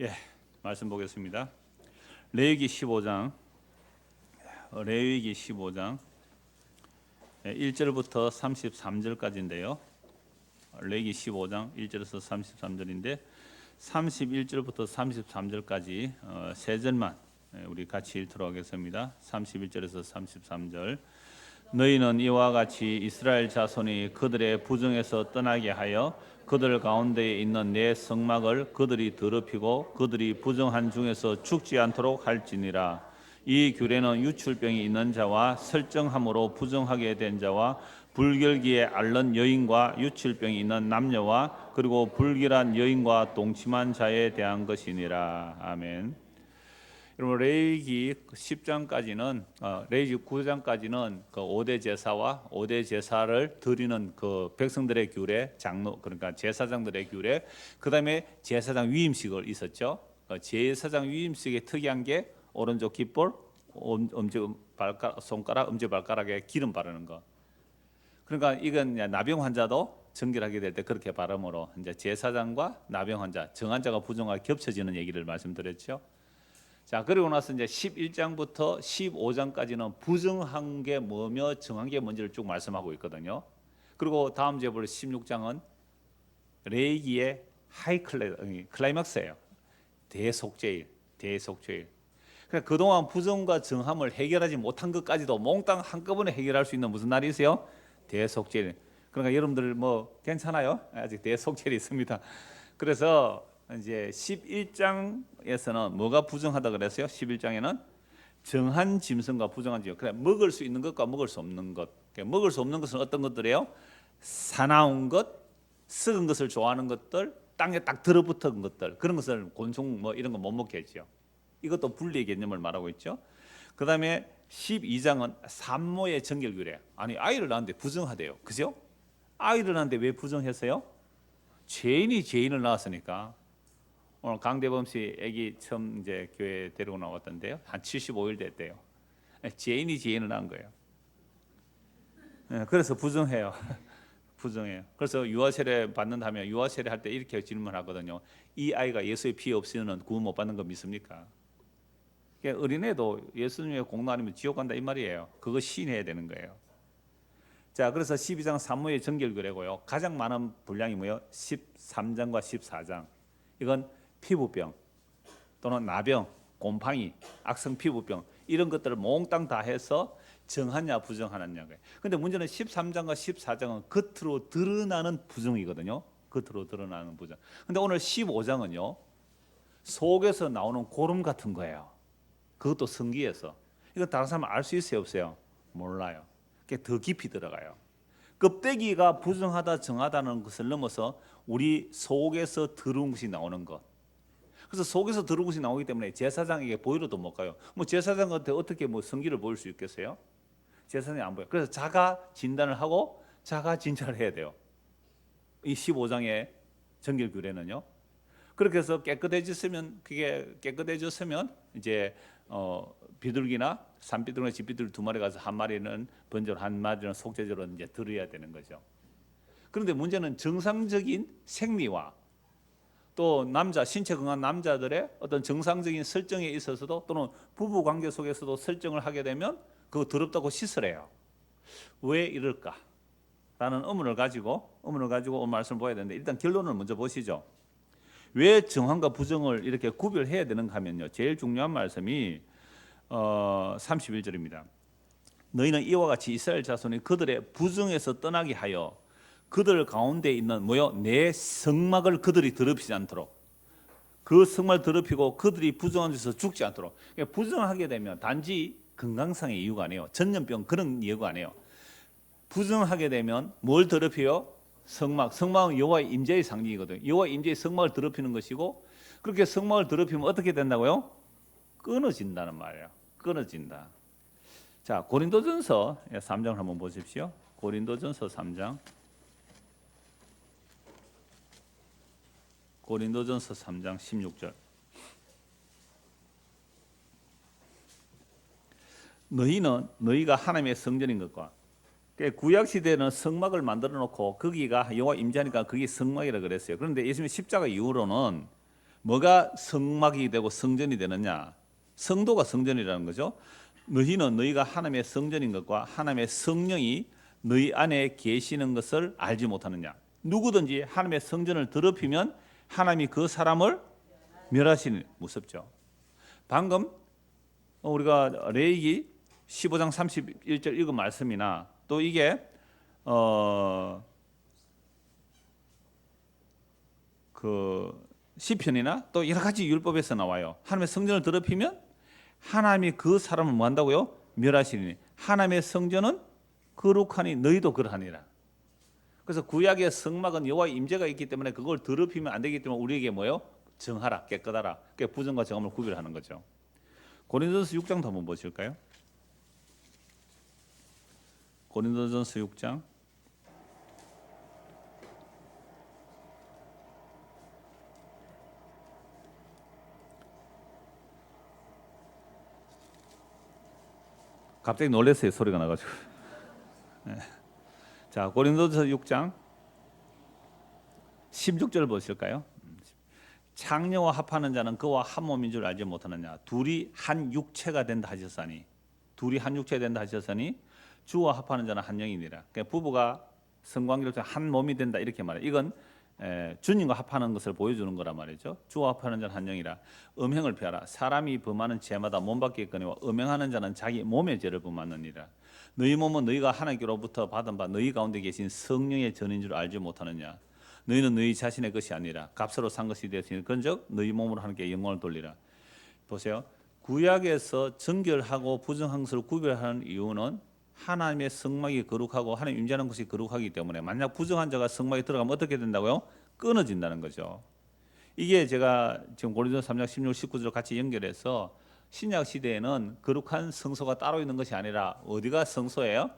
예, 말씀 보겠습니다. 레위기 15장 1절부터 33절까지인데요. 레위기 15장 1절에서 33절인데 31절부터 33절까지 세 절만 우리 같이 읽도록 하겠습니다. 31절에서 33절. 너희는 이와 같이 이스라엘 자손이 그들의 부정에서 떠나게 하여 그들 가운데에 있는 내 성막을 그들이 더럽히고 그들이 부정한 중에서 죽지 않도록 할지니라. 이 규례는 유출병이 있는 자와 설정함으로 부정하게 된 자와 불결기에 앓는 여인과 유출병이 있는 남녀와 그리고 불길한 여인과 동침한 자에 대한 것이니라. 아멘. 여러분 레위기 10장까지는 레위기 9장까지는 그 5대 제사와 5대 제사를 드리는 그 백성들의 규례, 장로 그러니까 제사장들의 규례, 그다음에 제사장 위임식을 있었죠. 제사장 위임식의 특이한 게 오른쪽 깃볼, 손가락, 엄지발가락에 기름 바르는 거. 그러니까 이건 나병 환자도 정결하게 될 때 그렇게 바름으로 이제 제사장과 나병 환자, 정환자가 부정하게 겹쳐지는 얘기를 말씀드렸죠. 자, 그리고 나서 이제 11장부터 15장까지는 부정한 게 뭐며 정한 게 뭔지를 쭉 말씀하고 있거든요. 그리고 다음 제볼 16장은 레위기의 클라이막스예요. 대속죄일. 그러니까 그동안 부정과 정함을 해결하지 못한 것까지도 몽땅 한꺼번에 해결할 수 있는 무슨 날이 있어요? 대속죄일. 그러니까 여러분들 뭐 괜찮아요? 아직 대속죄일이 있습니다. 그래서 이제 11장에서는 뭐가 부정하다 그랬어요? 11장에는 정한 짐승과 부정한 짐승. 그래 먹을 수 있는 것과 먹을 수 없는 것. 먹을 수 없는 것은 어떤 것들이에요? 사나운 것, 썩은 것을 좋아하는 것들, 땅에 딱 들어붙은 것들. 그런 것을 곤충 뭐 이런 거 못 먹게 했죠. 이것도 분리의 개념을 말하고 있죠. 그다음에 12장은 산모의 정결 규례. 아니 아이를 낳았는데 부정하대요. 그죠? 아이를 낳았는데 왜 부정했어요? 죄인을 낳았으니까. 오늘 강대범 씨 아기 처음 이제 교회 데리고 나왔던데요. 한 75일 됐대요. 죄인을 낳은 거예요. 그래서 부정해요. 부정해요. 그래서 유아세례 받는다면 유아세례 할 때 이렇게 질문하거든요. 이 아이가 예수의 피 없이는 구원 못 받는 거 믿습니까? 어린애도 예수님의 공로 아니면 지옥 간다 이 말이에요. 그거 시인해야 되는 거예요. 자, 그래서 12장 산모의 정결규례고요. 가장 많은 분량이 뭐예요? 13장과 14장. 이건 피부병 또는 나병, 곰팡이, 악성 피부병 이런 것들을 몽땅 다 해서 정하냐 부정하느냐. 근데 문제는 13장과 14장은 겉으로 드러나는 부정이거든요. 겉으로 드러나는 부정. 근데 오늘 15장은요. 속에서 나오는 고름 같은 거예요. 그것도 성기에서. 이거 다른 사람 알 수 있어요, 없어요? 몰라요. 그게 더 깊이 들어가요. 껍데기가 부정하다 정하다는 것을 넘어서 우리 속에서 들어온 것이 나오는 것. 그래서 속에서 들어온 것이 나오기 때문에 제사장에게 보이러도 못 가요. 뭐 제사장한테 어떻게 뭐 성기를 보일 수 있겠어요? 제사장이 안 보여. 그래서 자가 진단을 하고 자가 진찰을 해야 돼요. 이 15장의 정결 규례는요. 그렇게 해서 깨끗해졌으면 이제 비둘기나 산비둘기나 집비둘기 두 마리 가서 한 마리는 번제로 한 마리는 속죄제로 이제 드려야 되는 거죠. 그런데 문제는 정상적인 생리와 또 남자 신체 건강한 남자들의 어떤 정상적인 설정에 있어서도 또는 부부 관계 속에서도 설정을 하게 되면 그거 더럽다고 씻으래요. 왜 이럴까? 라는 의문을 가지고 오늘 말씀을 보아야 되는데 일단 결론을 먼저 보시죠. 왜 정함과 부정을 이렇게 구별해야 되는가 하면요. 제일 중요한 말씀이 31절입니다. 너희는 이와 같이 이스라엘 자손이 그들의 부정에서 떠나게 하여 그들 가운데 있는 내 성막을 그들이 더럽히지 않도록 그 성막을 더럽히고 그들이 부정한 데서 죽지 않도록. 그러니까 부정하게 되면 단지 건강상의 이유가 아니에요. 전염병 그런 이유가 아니에요. 부정하게 되면 뭘 더럽혀요? 성막은 여호와의 임재의 상징이거든요. 여호와의 임재의 성막을 더럽히는 것이고 그렇게 성막을 더럽히면 어떻게 된다고요? 끊어진다는 말이에요. 끊어진다. 자, 고린도전서 3장을 한번 보십시오. 고린도전서 3장. 고린도전서 3장 16절. 너희가 하나님의 성전인 것과 구약 시대는 성막을 만들어 놓고 거기가 여호와 임재하니까 그게 성막이라 그랬어요. 그런데 예수님 십자가 이후로는 뭐가 성막이 되고 성전이 되느냐? 성도가 성전이라는 거죠. 너희는 너희가 하나님의 성전인 것과 하나님의 성령이 너희 안에 계시는 것을 알지 못하느냐? 누구든지 하나님의 성전을 더럽히면 하나님이 그 사람을 멸하시니. 무섭죠. 방금 우리가 레위기 15장 31절 읽은 말씀이나 또 이게 그 시편이나 또 여러 가지 율법에서 나와요. 하나님의 성전을 더럽히면 하나님이 그 사람을 뭐 한다고요? 멸하시니. 하나님의 성전은 거룩하니 너희도 그러하니라. 그래서 구약의 성막은 여호와의 임재가 있기 때문에 그걸 더럽히면 안 되기 때문에 우리에게 뭐요? 정하라, 깨끗하라. 그게 부정과 정함을 구별하는 거죠. 고린도전서 6장도 한번 보실까요? 고린도전서 6장 갑자기 놀랐어요. 소리가 나가지고. 네. 자, 고린도전서 6장 16절 보실까요? 창녀와 합하는 자는 그와 한 몸인 줄 알지 못하느냐? 둘이 한 육체가 된다 하셨으니, 둘이 한 육체가 된다 하셨으니 주와 합하는 자는 한 영이니라. 그러니까 부부가 성관계를 통해 한 몸이 된다 이렇게 말해요. 이건 주님과 합하는 것을 보여주는 거란 말이죠. 주와 합하는 자는 한 영이라. 음행을 피하라. 사람이 범하는 죄마다 몸 밖에 있거니와 음행하는 자는 자기 몸의 죄를 범하느니라. 너희 몸은 너희가 하나님께로부터 받은 바 너희 가운데 계신 성령의 전인 줄 알지 못하느냐? 너희는 너희 자신의 것이 아니라 값으로 산 것이 되었으니 그런즉 너희 몸으로 하나님께 영광을 돌리라. 보세요. 구약에서 정결하고 부정한 것을 구별하는 이유는 하나님의 성막이 거룩하고 하나님 임재하는 것이 거룩하기 때문에 만약 부정한 자가 성막에 들어가면 어떻게 된다고요? 끊어진다는 거죠. 이게 제가 지금 고린도서 3장 16, 19절을 같이 연결해서 신약 시대에는 거룩한 성소가 따로 있는 것이 아니라 어디가 성소예요?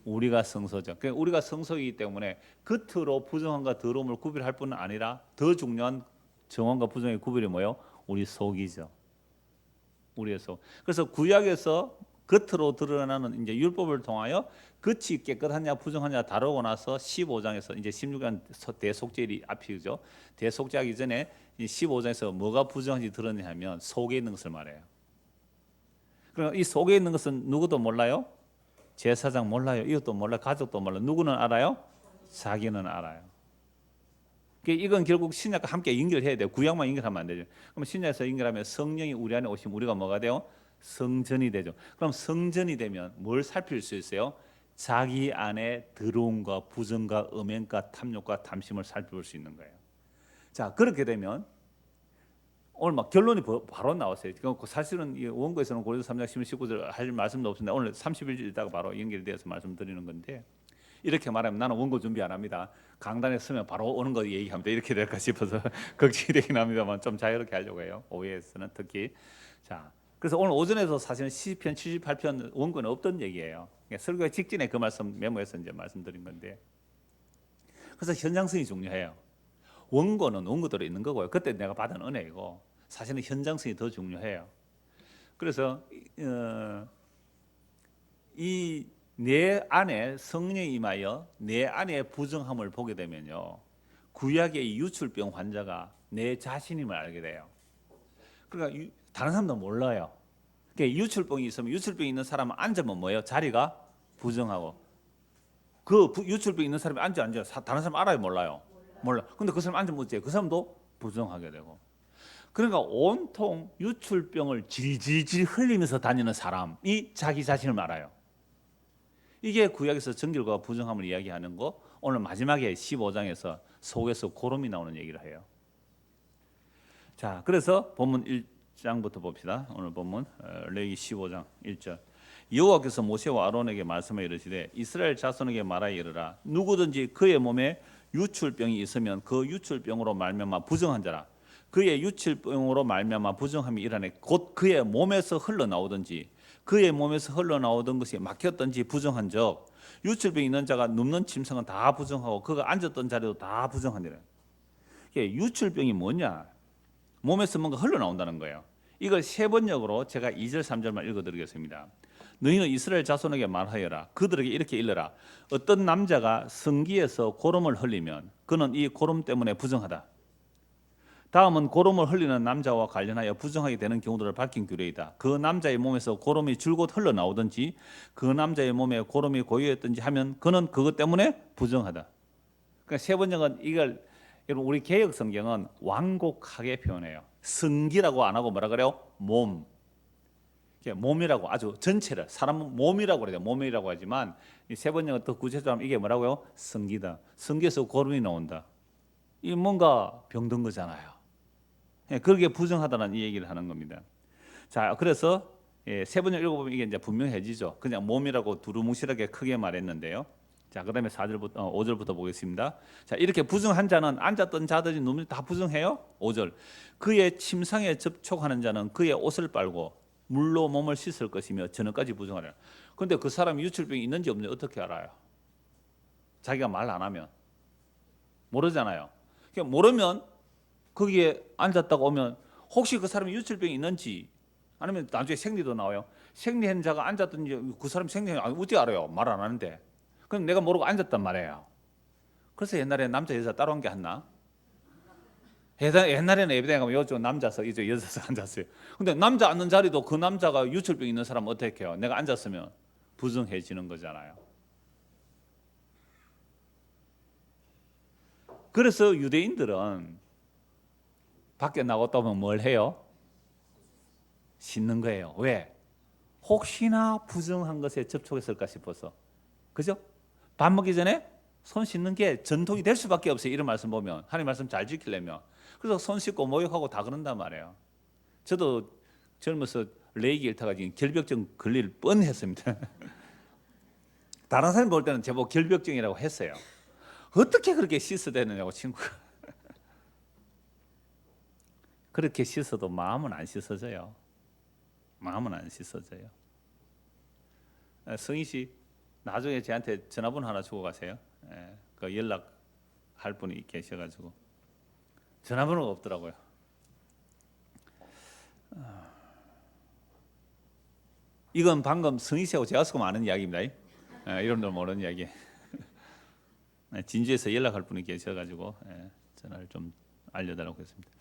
우리가 성소죠. 그러니까 우리가 성소이기 때문에 겉으로 부정함과 더러움을 구별할 뿐만 아니라 더 중요한 정함과 부정의 구별이 뭐예요? 우리 속이죠. 우리의 속. 그래서 구약에서 겉으로 드러나는 이제 율법을 통하여 겉이 깨끗하냐 부정하냐 다루고 나서 15장에서 이제 16장 대속죄일이 앞이죠. 대속죄하기 전에 15장에서 뭐가 부정한지 드러내냐면 속에 있는 것을 말해요. 그럼 이 속에 있는 것은 누구도 몰라요? 제사장 몰라요. 이것도 몰라요. 가족도 몰라요. 누구는 알아요? 자기는 알아요. 이건 결국 신약과 함께 연결해야 돼요. 구약만 연결하면 안 되죠. 그럼 신약에서 연결하면 성령이 우리 안에 오시면 우리가 뭐가 돼요? 성전이 되죠. 그럼 성전이 되면 뭘 살필 수 있어요? 자기 안에 더러움과 부정과 음행과 탐욕과 탐심을 살펴볼 수 있는 거예요. 자, 그렇게 되면 오늘 막 결론이 바로 나왔어요. 사실은 원고에서는 고린도서 3장 19절 할 말씀도 없습니다. 오늘 31절 있다가 바로 연결되어서 말씀드리는 건데 이렇게 말하면 나는 원고 준비 안 합니다. 강단에 서면 바로 오는 거 얘기합니다. 이렇게 될까 싶어서 걱정이 되긴 합니다만 좀 자유롭게 하려고 해요. 오해에서는 특히. 자, 그래서 오늘 오전에도 사실은 시편 78편 원고는 없던 얘기예요. 설교 직전에 그 말씀 메모해서 이제 말씀드린 건데. 그래서 현장성이 중요해요. 원고는 원고대로 있는 거고요. 그때 내가 받은 은혜이고 사실은 현장성이 더 중요해요. 그래서 이 내 안에 성령이 임하여 내 안에 부정함을 보게 되면요, 구약의 유출병 환자가 내 자신임을 알게 돼요. 그러니까 다른 사람도 몰라요. 그러니까 유출병이 있으면 유출병이 있는 사람은 앉으면 뭐예요? 자리가 부정하고 그 유출병이 있는 사람이 앉아 다른 사람 알아요? 몰라요? 몰라. 근데 그 사람 앉으면 어째? 그 사람도 부정하게 되고. 그러니까 온통 유출병을 질질질 흘리면서 다니는 사람이 자기 자신을 알아요. 이게 구약에서 정결과 부정함을 이야기하는 거. 오늘 마지막에 15장에서 속에서 고름이 나오는 얘기를 해요. 자, 그래서 본문 1장부터 봅시다. 오늘 본문 레위기 15장 1절. 여호와께서 모세와 아론에게 말씀하여 이르시되 이스라엘 자손에게 말하여 이르라. 누구든지 그의 몸에 유출병이 있으면 그 유출병으로 말미암아 부정한 자라. 그의 유출병으로 말미암아 부정함이 일어나니 곧 그의 몸에서 흘러나오든지 그의 몸에서 흘러나오던 것이 막혔든지 부정한즉 유출병 있는 자가 눕는 침상은 다 부정하고 그가 앉았던 자리도 다 부정하니라. 이게 유출병이 뭐냐? 몸에서 뭔가 흘러나온다는 거예요. 이걸 세 번역으로 제가 2절 3절만 읽어드리겠습니다. 너희는 이스라엘 자손에게 말하여라. 그들에게 이렇게 일러라. 어떤 남자가 성기에서 고름을 흘리면 그는 이 고름 때문에 부정하다. 다음은 고름을 흘리는 남자와 관련하여 부정하게 되는 경우들을 밝힌 규례이다. 그 남자의 몸에서 고름이 줄곧 흘러나오든지 그 남자의 몸에 고름이 고유했든지 하면 그는 그것 때문에 부정하다. 그러니까 세 번째는 이걸 여러분 우리 개역 성경은 완곡하게 표현해요. 성기라고 안 하고 뭐라 그래요? 몸. 몸이라고 아주 전체를 사람 몸이라고 그래요. 몸이라고 하지만 이 세 번째는 더 구체적으로 하면 이게 뭐라고요? 성기다. 성기에서 고름이 나온다. 이 뭔가 병든 거잖아요. 그렇게 부정하다는 이 얘기를 하는 겁니다. 자, 그래서 세 번째 읽어보면 이게 이제 분명해지죠. 그냥 몸이라고 두루뭉실하게 크게 말했는데요. 자, 그다음에 4절부터 5절부터 보겠습니다. 자, 이렇게 부정한 자는 앉았던 자들이 눈이 다 부정해요. 5절. 그의 침상에 접촉하는 자는 그의 옷을 빨고 물로 몸을 씻을 것이며 저녁까지 부정하리라. 그런데 그 사람이 유출병이 있는지 없는지 어떻게 알아요? 자기가 말 안 하면 모르잖아요. 그러니까 모르면 거기에 앉았다가 오면 혹시 그 사람이 유출병이 있는지 아니면 나중에 생리도 나와요. 생리한 자가 앉았든지 그 사람 생리한 어떻게 알아요? 말 안 하는데. 그럼 내가 모르고 앉았단 말이에요. 그래서 옛날에 남자 여자 따로 한 게 했나? 옛날에는 예배당에 가면 이쪽 남자서 이쪽 여자서 앉았어요. 근데 남자 앉는 자리도 그 남자가 유출병 있는 사람은 어떻게 해요? 내가 앉았으면 부정해지는 거잖아요. 그래서 유대인들은 밖에 나갔다 오면 뭘 해요? 씻는 거예요. 왜? 혹시나 부정한 것에 접촉했을까 싶어서. 그죠? 밥 먹기 전에 손 씻는 게 전통이 될 수밖에 없어요. 이런 말씀 보면 하나님 말씀 잘 지키려면. 그래서 손 씻고 목욕하고 다 그런단 말이에요. 저도 젊어서 레이기 일타가 지금 결벽증 걸릴 뻔했습니다. 다른 사람 볼 때는 제법 결벽증이라고 했어요. 어떻게 그렇게 씻어야 되느냐고 친구가. 그렇게 씻어도 마음은 안 씻어져요. 마음은 안 씻어져요. 성희 씨 나중에 저한테 전화번호 하나 주고 가세요. 그 연락할 분이 계셔가지고 전화번호가 없더라고요. 이건 방금 성희 씨하고 제가 조금 아는 이야기입니다. 이런들 모르는 이야기. 진주에서 연락할 분이 계셔가지고 전화를 좀 알려달라고 했습니다.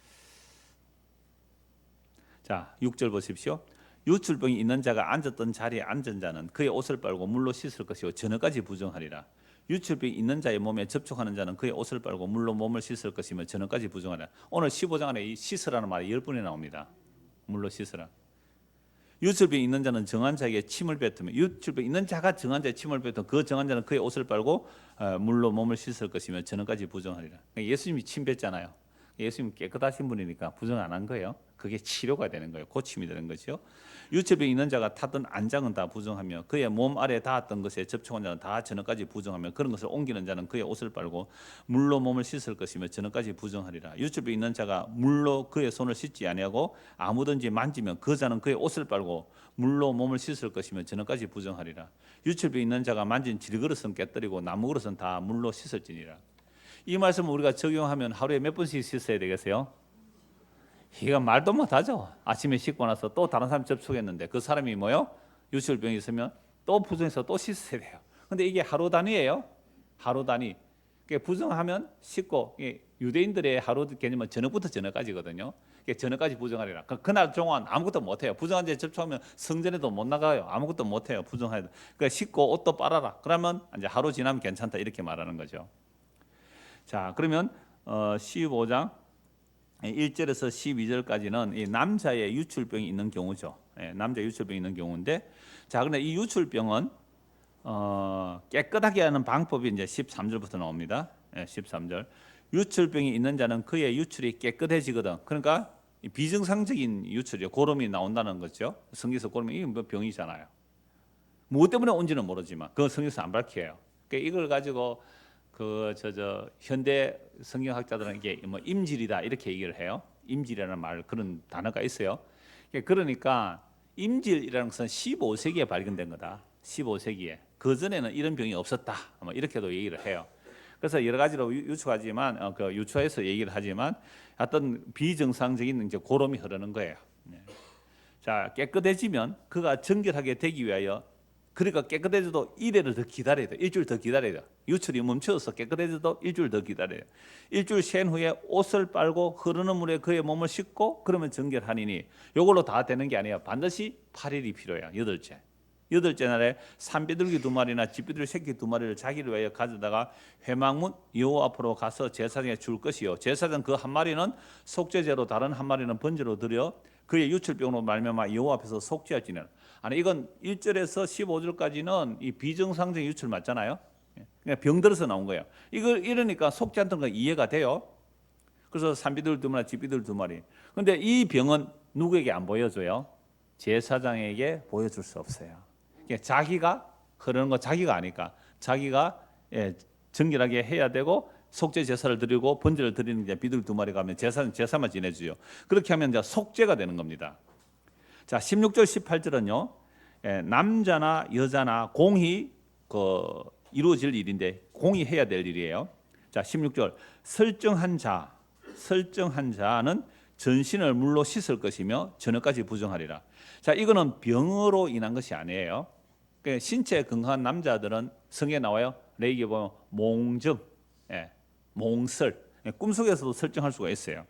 자, 6절 보십시오. 유출병이 있는 자가 앉았던 자리에 앉은 자는 그의 옷을 빨고 물로 씻을 것이요 저녁까지 부정하리라. 유출병이 있는 자의 몸에 접촉하는 자는 그의 옷을 빨고 물로 몸을 씻을 것이며 저녁까지 부정하리라. 오늘 15장 안에 이 씻으라는 말이 10번이 나옵니다. 물로 씻으라. 유출병이 있는 자는 정한 자에게 침을 뱉으며 유출병이 있는 자가 정한 자의 침을 뱉으면 그 정한 자는 그의 옷을 빨고 물로 몸을 씻을 것이며 저녁까지 부정하리라. 예수님이 침 뱉잖아요. 예수님 깨끗하신 분이니까 부정 안 한 거예요. 그게 치료가 되는 거예요. 고침이 되는 거죠. 유체병 있는 자가 타던 안장은 다 부정하며 그의 몸 아래 닿았던 것에 접촉한 자는 다 저녁까지 부정하며 그런 것을 옮기는 자는 그의 옷을 빨고 물로 몸을 씻을 것이며 저녁까지 부정하리라. 유체병 있는 자가 물로 그의 손을 씻지 아니하고 아무든지 만지면 그 자는 그의 옷을 빨고 물로 몸을 씻을 것이며 저녁까지 부정하리라. 유체병 있는 자가 만진 질그릇은 깨뜨리고 나무 그릇은 다 물로 씻을지니라. 이 말씀을 우리가 적용하면 하루에 몇 번씩 씻어야 되겠어요? 이거 말도 못하죠. 아침에 씻고 나서 또 다른 사람 접촉했는데 그 사람이 뭐요? 유출병이 있으면 또 부정해서 또 씻어야 돼요. 근데 이게 하루 단위예요. 하루 단위. 부정하면 씻고 유대인들의 하루 개념은 저녁부터 저녁까지거든요. 저녁까지 부정하리라. 그날 동안 아무것도 못해요. 부정한 데 접촉하면 성전에도 못 나가요. 아무것도 못해요. 부정하여. 그러니까 씻고 옷도 빨아라. 그러면 이제 하루 지나면 괜찮다 이렇게 말하는 거죠. 자, 그러면 15장 1절에서 12절까지는 이 남자의 유출병이 있는 경우죠. 남자 유출병이 있는 경우인데, 자, 그런데 이 유출병은 깨끗하게 하는 방법이 이제 13절부터 나옵니다. 13절. 유출병이 있는 자는 그의 유출이 깨끗해지거든. 그러니까 비정상적인 유출이요. 고름이 나온다는 거죠. 성경에서 고름이 이게 뭐 병이잖아요. 무엇 때문에 온지는 모르지만 그 성경에서 안 밝혀요. 그러니까 이걸 가지고 현대 성경학자들은 이게 뭐 임질이다 이렇게 얘기를 해요. 임질이라는 말 그런 단어가 있어요. 그러니까 임질이라는 것은 15세기에 발견된 거다. 15세기에. 그 전에는 이런 병이 없었다. 뭐 이렇게도 얘기를 해요. 그래서 여러 가지로 유추하지만 유추해서 얘기를 하지만 어떤 비정상적인 이제 고름이 흐르는 거예요. 자, 깨끗해지면 그가 정결하게 되기 위하여 그러니까 깨끗해져도 이래를 더 기다려야 돼. 일주일 더 기다려야 돼. 유출이 멈춰서 깨끗해져도 일주일 더 기다려야 돼. 일주일 쉰 후에 옷을 빨고 흐르는 물에 그의 몸을 씻고 그러면 정결하니니 이걸로 다 되는 게 아니에요. 반드시 8일이 필요해요. 여덟째 날에 산비둘기 2마리나 집비둘기 새끼 2마리를 자기를 위하여 가져다가 회막문 여호와 앞으로 가서 제사장에 줄 것이요. 제사장 그 한 마리는 속죄제로 다른 한 마리는 번제로 드려 그의 유출병으로 말미암아 여호와 앞에서 속죄할지는. 아니 이건 1절에서 15절까지는 이 비정상적인 유출 맞잖아요. 그냥 병들어서 나온 거예요. 이걸 이러니까 속지 않던 거 이해가 돼요. 그래서 산비둘 2마리, 집비둘 2마리. 근데 이 병은 누구에게 안 보여줘요? 제사장에게 보여줄 수 없어요. 자기가 흐르는 거 자기가 아니까 자기가 정결하게 해야 되고 속죄 제사를 드리고 번제를 드리는 게 비둘 2마리가 하면 제사만 지내주요. 그렇게 하면 이제 속죄가 되는 겁니다. 자, 16절 18절은요. 남자나 여자나 공히 이루어질 일인데 공히 해야 될 일이에요. 자, 16절 설정한 자는 전신을 물로 씻을 것이며 저녁까지 부정하리라. 자, 이거는 병으로 인한 것이 아니에요. 그러니까 신체 건강한 남자들은 성에 나와요. 레이기에 보면 몽점, 몽설, 꿈속에서도 설정할 수가 있어요.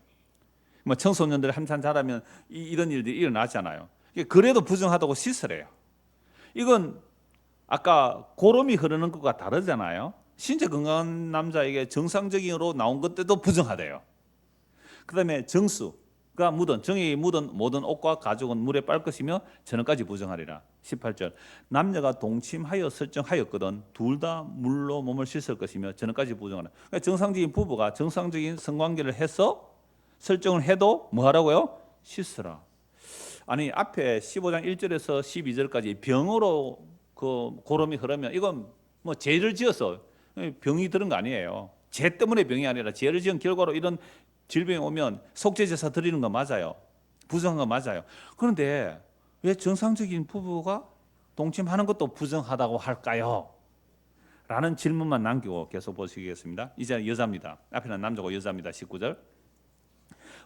뭐 청소년들 한참 자라면 이런 일들이 일어나잖아요. 그래도 부정하다고 씻으래요. 이건 아까 고름이 흐르는 것과 다르잖아요. 신체 건강한 남자에게 정상적으로 나온 것들도 부정하대요. 그다음에 정수가 묻은 정액이 묻은 모든 옷과 가죽은 물에 빨 것이며 저녁까지 부정하리라. 18절 남녀가 동침하여 설정하였거든 둘 다 물로 몸을 씻을 것이며 저녁까지 부정하라. 그러니까 정상적인 부부가 정상적인 성관계를 해서 설정을 해도 뭐 하라고요? 씻으라. 아니 앞에 15장 1절에서 12절까지 병으로 고름이 흐르면 이건 뭐 죄를 지어서 병이 들은 거 아니에요. 죄 때문에 병이 아니라 죄를 지은 결과로 이런 질병이 오면 속죄 제사 드리는 거 맞아요. 부정한 거 맞아요. 그런데 왜 정상적인 부부가 동침하는 것도 부정하다고 할까요? 라는 질문만 남기고 계속 보시겠습니다. 이제 여자입니다. 앞에는 남자고 여자입니다. 19절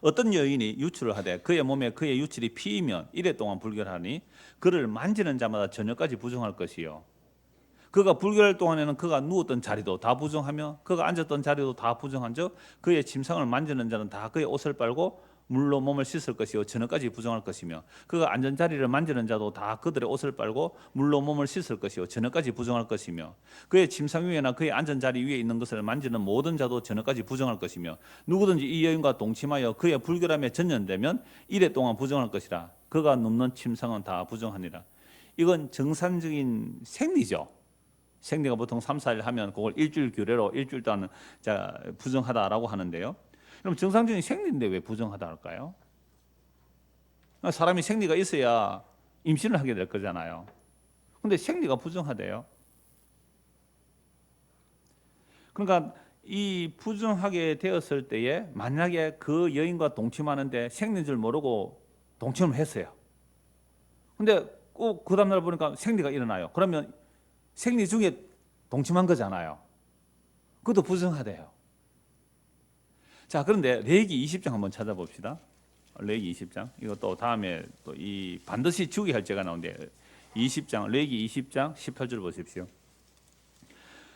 어떤 여인이 유출을 하되 그의 몸에 그의 유출이 피이면 이래 동안 불결하니 그를 만지는 자마다 저녁까지 부정할 것이요. 그가 불결할 동안에는 그가 누웠던 자리도 다 부정하며 그가 앉았던 자리도 다 부정한즉 그의 침상을 만지는 자는 다 그의 옷을 빨고 물로 몸을 씻을 것이요 저녁까지 부정할 것이며 그가 앉은 자리를 만지는 자도 다 그들의 옷을 빨고 물로 몸을 씻을 것이요 저녁까지 부정할 것이며 그의 침상 위에나 그의 앉은 자리 위에 있는 것을 만지는 모든 자도 저녁까지 부정할 것이며 누구든지 이 여인과 동침하여 그의 불결함에 전염되면 이래 동안 부정할 것이라. 그가 눕는 침상은 다 부정하니라. 이건 정상적인 생리죠. 생리가 보통 3, 4일 하면 그걸 일주일 규례로 일주일 동안 부정하다라고 하는데요. 그럼 정상적인 생리인데 왜 부정하다 할까요? 사람이 생리가 있어야 임신을 하게 될 거잖아요. 그런데 생리가 부정하대요. 그러니까 이 부정하게 되었을 때에 만약에 그 여인과 동침하는데 생리인 줄 모르고 동침을 했어요. 근데 꼭 그 다음날 보니까 생리가 일어나요. 그러면 생리 중에 동침한 거잖아요. 그것도 부정하대요. 자, 그런데 레위기 20장 한번 찾아봅시다. 레위기 20장. 이것도 다음에 또 이 반드시 주의할 죄가 나오는데 20장 레위기 20장 18절 보십시오.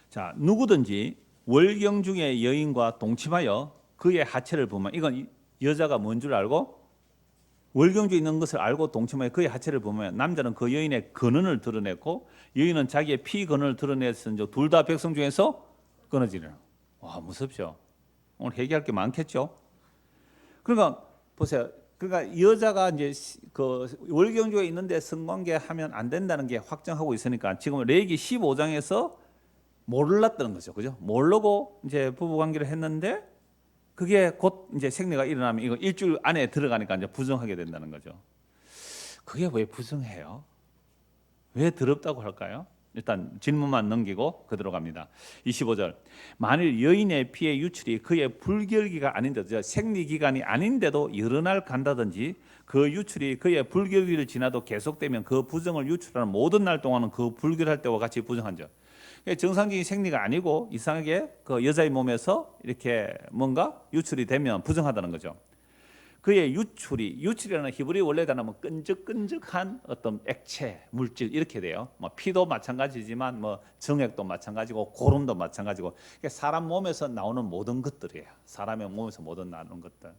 자, 누구든지 월경 중에 여인과 동침하여 그의 하체를 보면 이건 여자가 뭔 줄 알고 월경 중에 있는 것을 알고 동침하여 그의 하체를 보면 남자는 그 여인의 근원을 드러냈고 여인은 자기의 피 근원을 드러냈은즉 둘 다 백성 중에서 끊어지리라. 와, 무섭죠. 오늘 얘기할 게 많겠죠. 그러니까 보세요. 그러니까 여자가 이제 그 월경주에 있는데 성관계 하면 안 된다는 게 확정하고 있으니까 지금 레위기 15장에서 몰랐다는 거죠. 그죠? 모르고 이제 부부 관계를 했는데 그게 곧 이제 생리가 일어나면 이거 일주일 안에 들어가니까 이제 부정하게 된다는 거죠. 그게 왜 부정해요? 왜 더럽다고 할까요? 일단 질문만 넘기고 그대로 갑니다. 25절 만일 여인의 피의 유출이 그의 불결기가 아닌데도 생리기간이 아닌데도 여러 날 간다든지 그 유출이 그의 불결기를 지나도 계속되면 그 부정을 유출하는 모든 날 동안은 그 불결할 때와 같이 부정한 점. 정상적인 생리가 아니고 이상하게 그 여자의 몸에서 이렇게 뭔가 유출이 되면 부정하다는 거죠. 그의 유출이라는 히브리 원래 단어는 끈적끈적한 어떤 액체, 물질 이렇게 돼요. 뭐 피도 마찬가지지만 뭐 정액도 마찬가지고 고름도 마찬가지고 사람 몸에서 나오는 모든 것들이에요. 사람의 몸에서 모든 나오는 것들.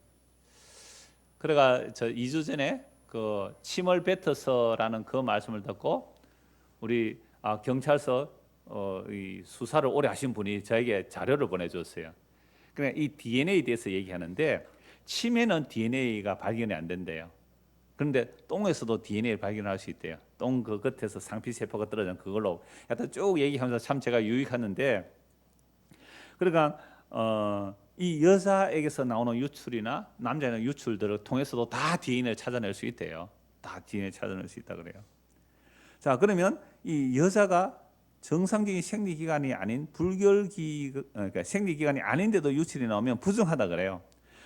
그래가 저 2주 전에 그 침을 뱉어서라는 그 말씀을 듣고 우리 경찰서 이 수사를 오래 하신 분이 저에게 자료를 보내줬어요. 그러니까 이 DNA에 대해서 얘기하는데 침에는 DNA가 발견이 안 된대요. 그런데 똥에서도 DNA를 발견할 수 있대요. 똥 그 겉에서 상피세포가 떨어진 그걸로 하여튼 쭉 얘기하면서 참 제가 유익하는데, 그러니까 이 여자에게서 나오는 유출이나 남자의 유출들을 통해서도 다 DNA를 찾아낼 수 있대요. 다 DNA 찾아낼 수 있다 그래요. 자, 그러면 이 여자가 정상적인 생리기간이 아닌 그러니까 생리기간이 아닌데도 유출이 나오면 부정하다 그래요.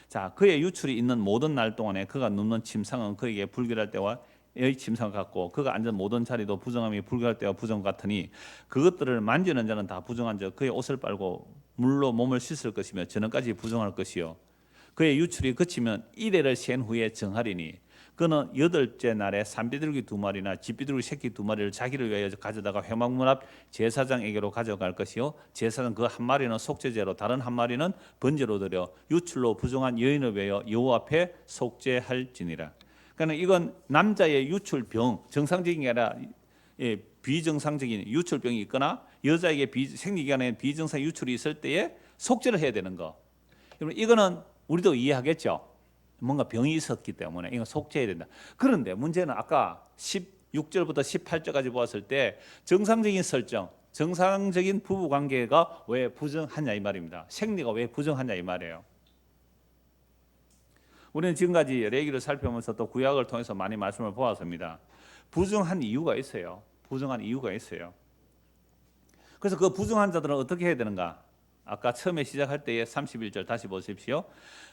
자, 그의 유출이 있는 모든 날 동안에 그가 눕는 침상은 그에게 불결할 때와 의 침상 같고 그가 앉은 모든 자리도 부정함이 불결할 때와 부정 같으니 그것들을 만지는 자는 다 부정한 자 그의 옷을 빨고 물로 몸을 씻을 것이며 저녁까지 부정할 것이요 그의 유출이 그치면 이래를 센 후에 정하리니 그는 8째 날에 산비둘기 2마리나 집비둘기 새끼 2마리를 자기를 위하여 가져다가 회막문 앞 제사장에게로 가져갈 것이요 제사장 그 1마리는 속죄제로 다른 1마리는 번제로 드려 유출로 부정한 여인을 위하여 여호와 앞에 속죄할지니라. 그러니까 이건 남자의 유출병, 정상적인 게 아니라 비정상적인 유출병이 있거나 여자에게 생리기간에 비정상 유출이 있을 때에 속죄를 해야 되는 거. 이거는 우리도 이해하겠죠. 뭔가 병이 있었기 때문에 이거 속죄해야 된다. 그런데 문제는 아까 16절부터 18절까지 보았을 때 정상적인 설정, 정상적인 부부 관계가 왜 부정하냐 이 말입니다. 생리가 왜 부정하냐 이 말이에요. 우리는 지금까지 레위기를 살펴보면서 또 구약을 통해서 많이 말씀을 보았습니다. 부정한 이유가 있어요. 부정한 이유가 있어요. 그래서 그 부정한 자들은 어떻게 해야 되는가? 아까 처음에 시작할 때의 31절 다시 보십시오.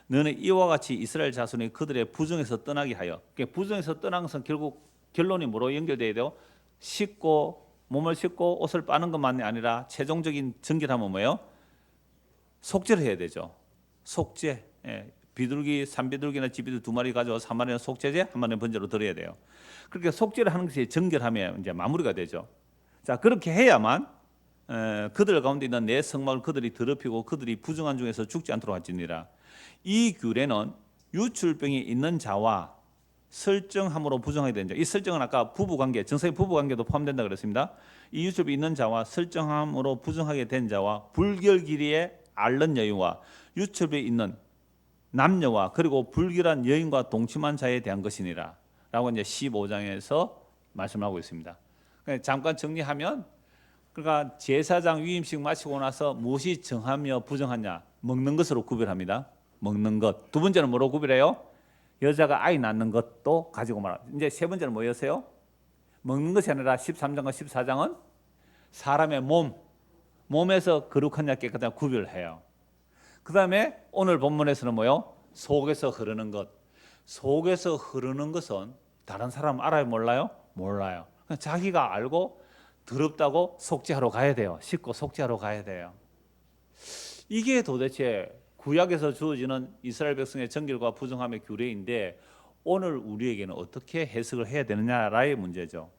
너는 이와 같이 이스라엘 자손이 그들의 부정에서 떠나게 하여. 부정에서 떠난 것은 결국 결론이 뭐로 연결돼야 돼요? 몸을 씻고 옷을 빠는 것만이 아니라 최종적인 정결함은 뭐예요? 속죄를 해야 되죠. 속죄. 산비둘기나 집비둘기 2마리 가져와서 1마리는 속죄제, 1마리는 번제로 드려야 돼요. 그렇게 속죄를 하는 것이 정결함에 이제 마무리가 되죠. 자, 그렇게 해야만 그들 가운데 있는 내 성막을 그들이 더럽히고 그들이 부정한 중에서 죽지 않도록 할지니라. 이 규례는 유출병이 있는 자와 설정함으로 부정하게 된 자. 이 설정은 아까 부부관계, 정상의 부부관계도 포함된다 그랬습니다. 이 유출병이 있는 자와 설정함으로 부정하게 된 자와 불결길이에 앓는 여인과 유출병이 있는 남녀와 그리고 불결한 여인과 동침한 자에 대한 것이니라 라고 이제 15장에서 말씀하고 있습니다. 잠깐 정리하면, 그러니까 제사장 위임식 마치고 나서 무엇이 정하며 부정하냐? 먹는 것으로 구별합니다. 먹는 것. 두 번째는 뭐로 구별해요? 여자가 아이 낳는 것도 가지고 말합니다. 이제 세 번째는 뭐였어요? 먹는 것이 아니라 13장과 14장은 사람의 몸에서 거룩하냐 깨끗하냐 구별해요. 그 다음에 오늘 본문에서는 뭐요? 속에서 흐르는 것. 속에서 흐르는 것은 다른 사람 알아요? 몰라요? 몰라요. 자기가 알고 더럽다고 속죄하러 가야 돼요. 씻고 속죄하러 가야 돼요. 이게 도대체 구약에서 주어지는 이스라엘 백성의 정결과 부정함의 규례인데 오늘 우리에게는 어떻게 해석을 해야 되느냐라의 문제죠.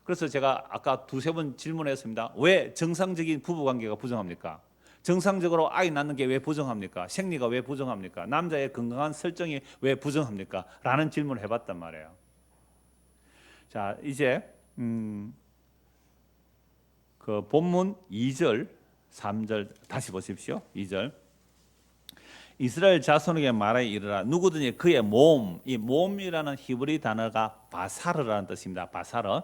그래서 제가 아까 2-3번 질문했습니다. 왜 정상적인 부부관계가 부정합니까? 정상적으로 아이 낳는 게 왜 부정합니까? 생리가 왜 부정합니까? 남자의 건강한 설정이 왜 부정합니까? 라는 질문을 해봤단 말이에요. 자, 이제 그 본문 2절, 3절 다시 보십시오. 2절. 이스라엘 자손에게 말하여 이르라. 누구든지 그의 이 몸이라는 히브리 단어가 바사르라는 뜻입니다. 바사르.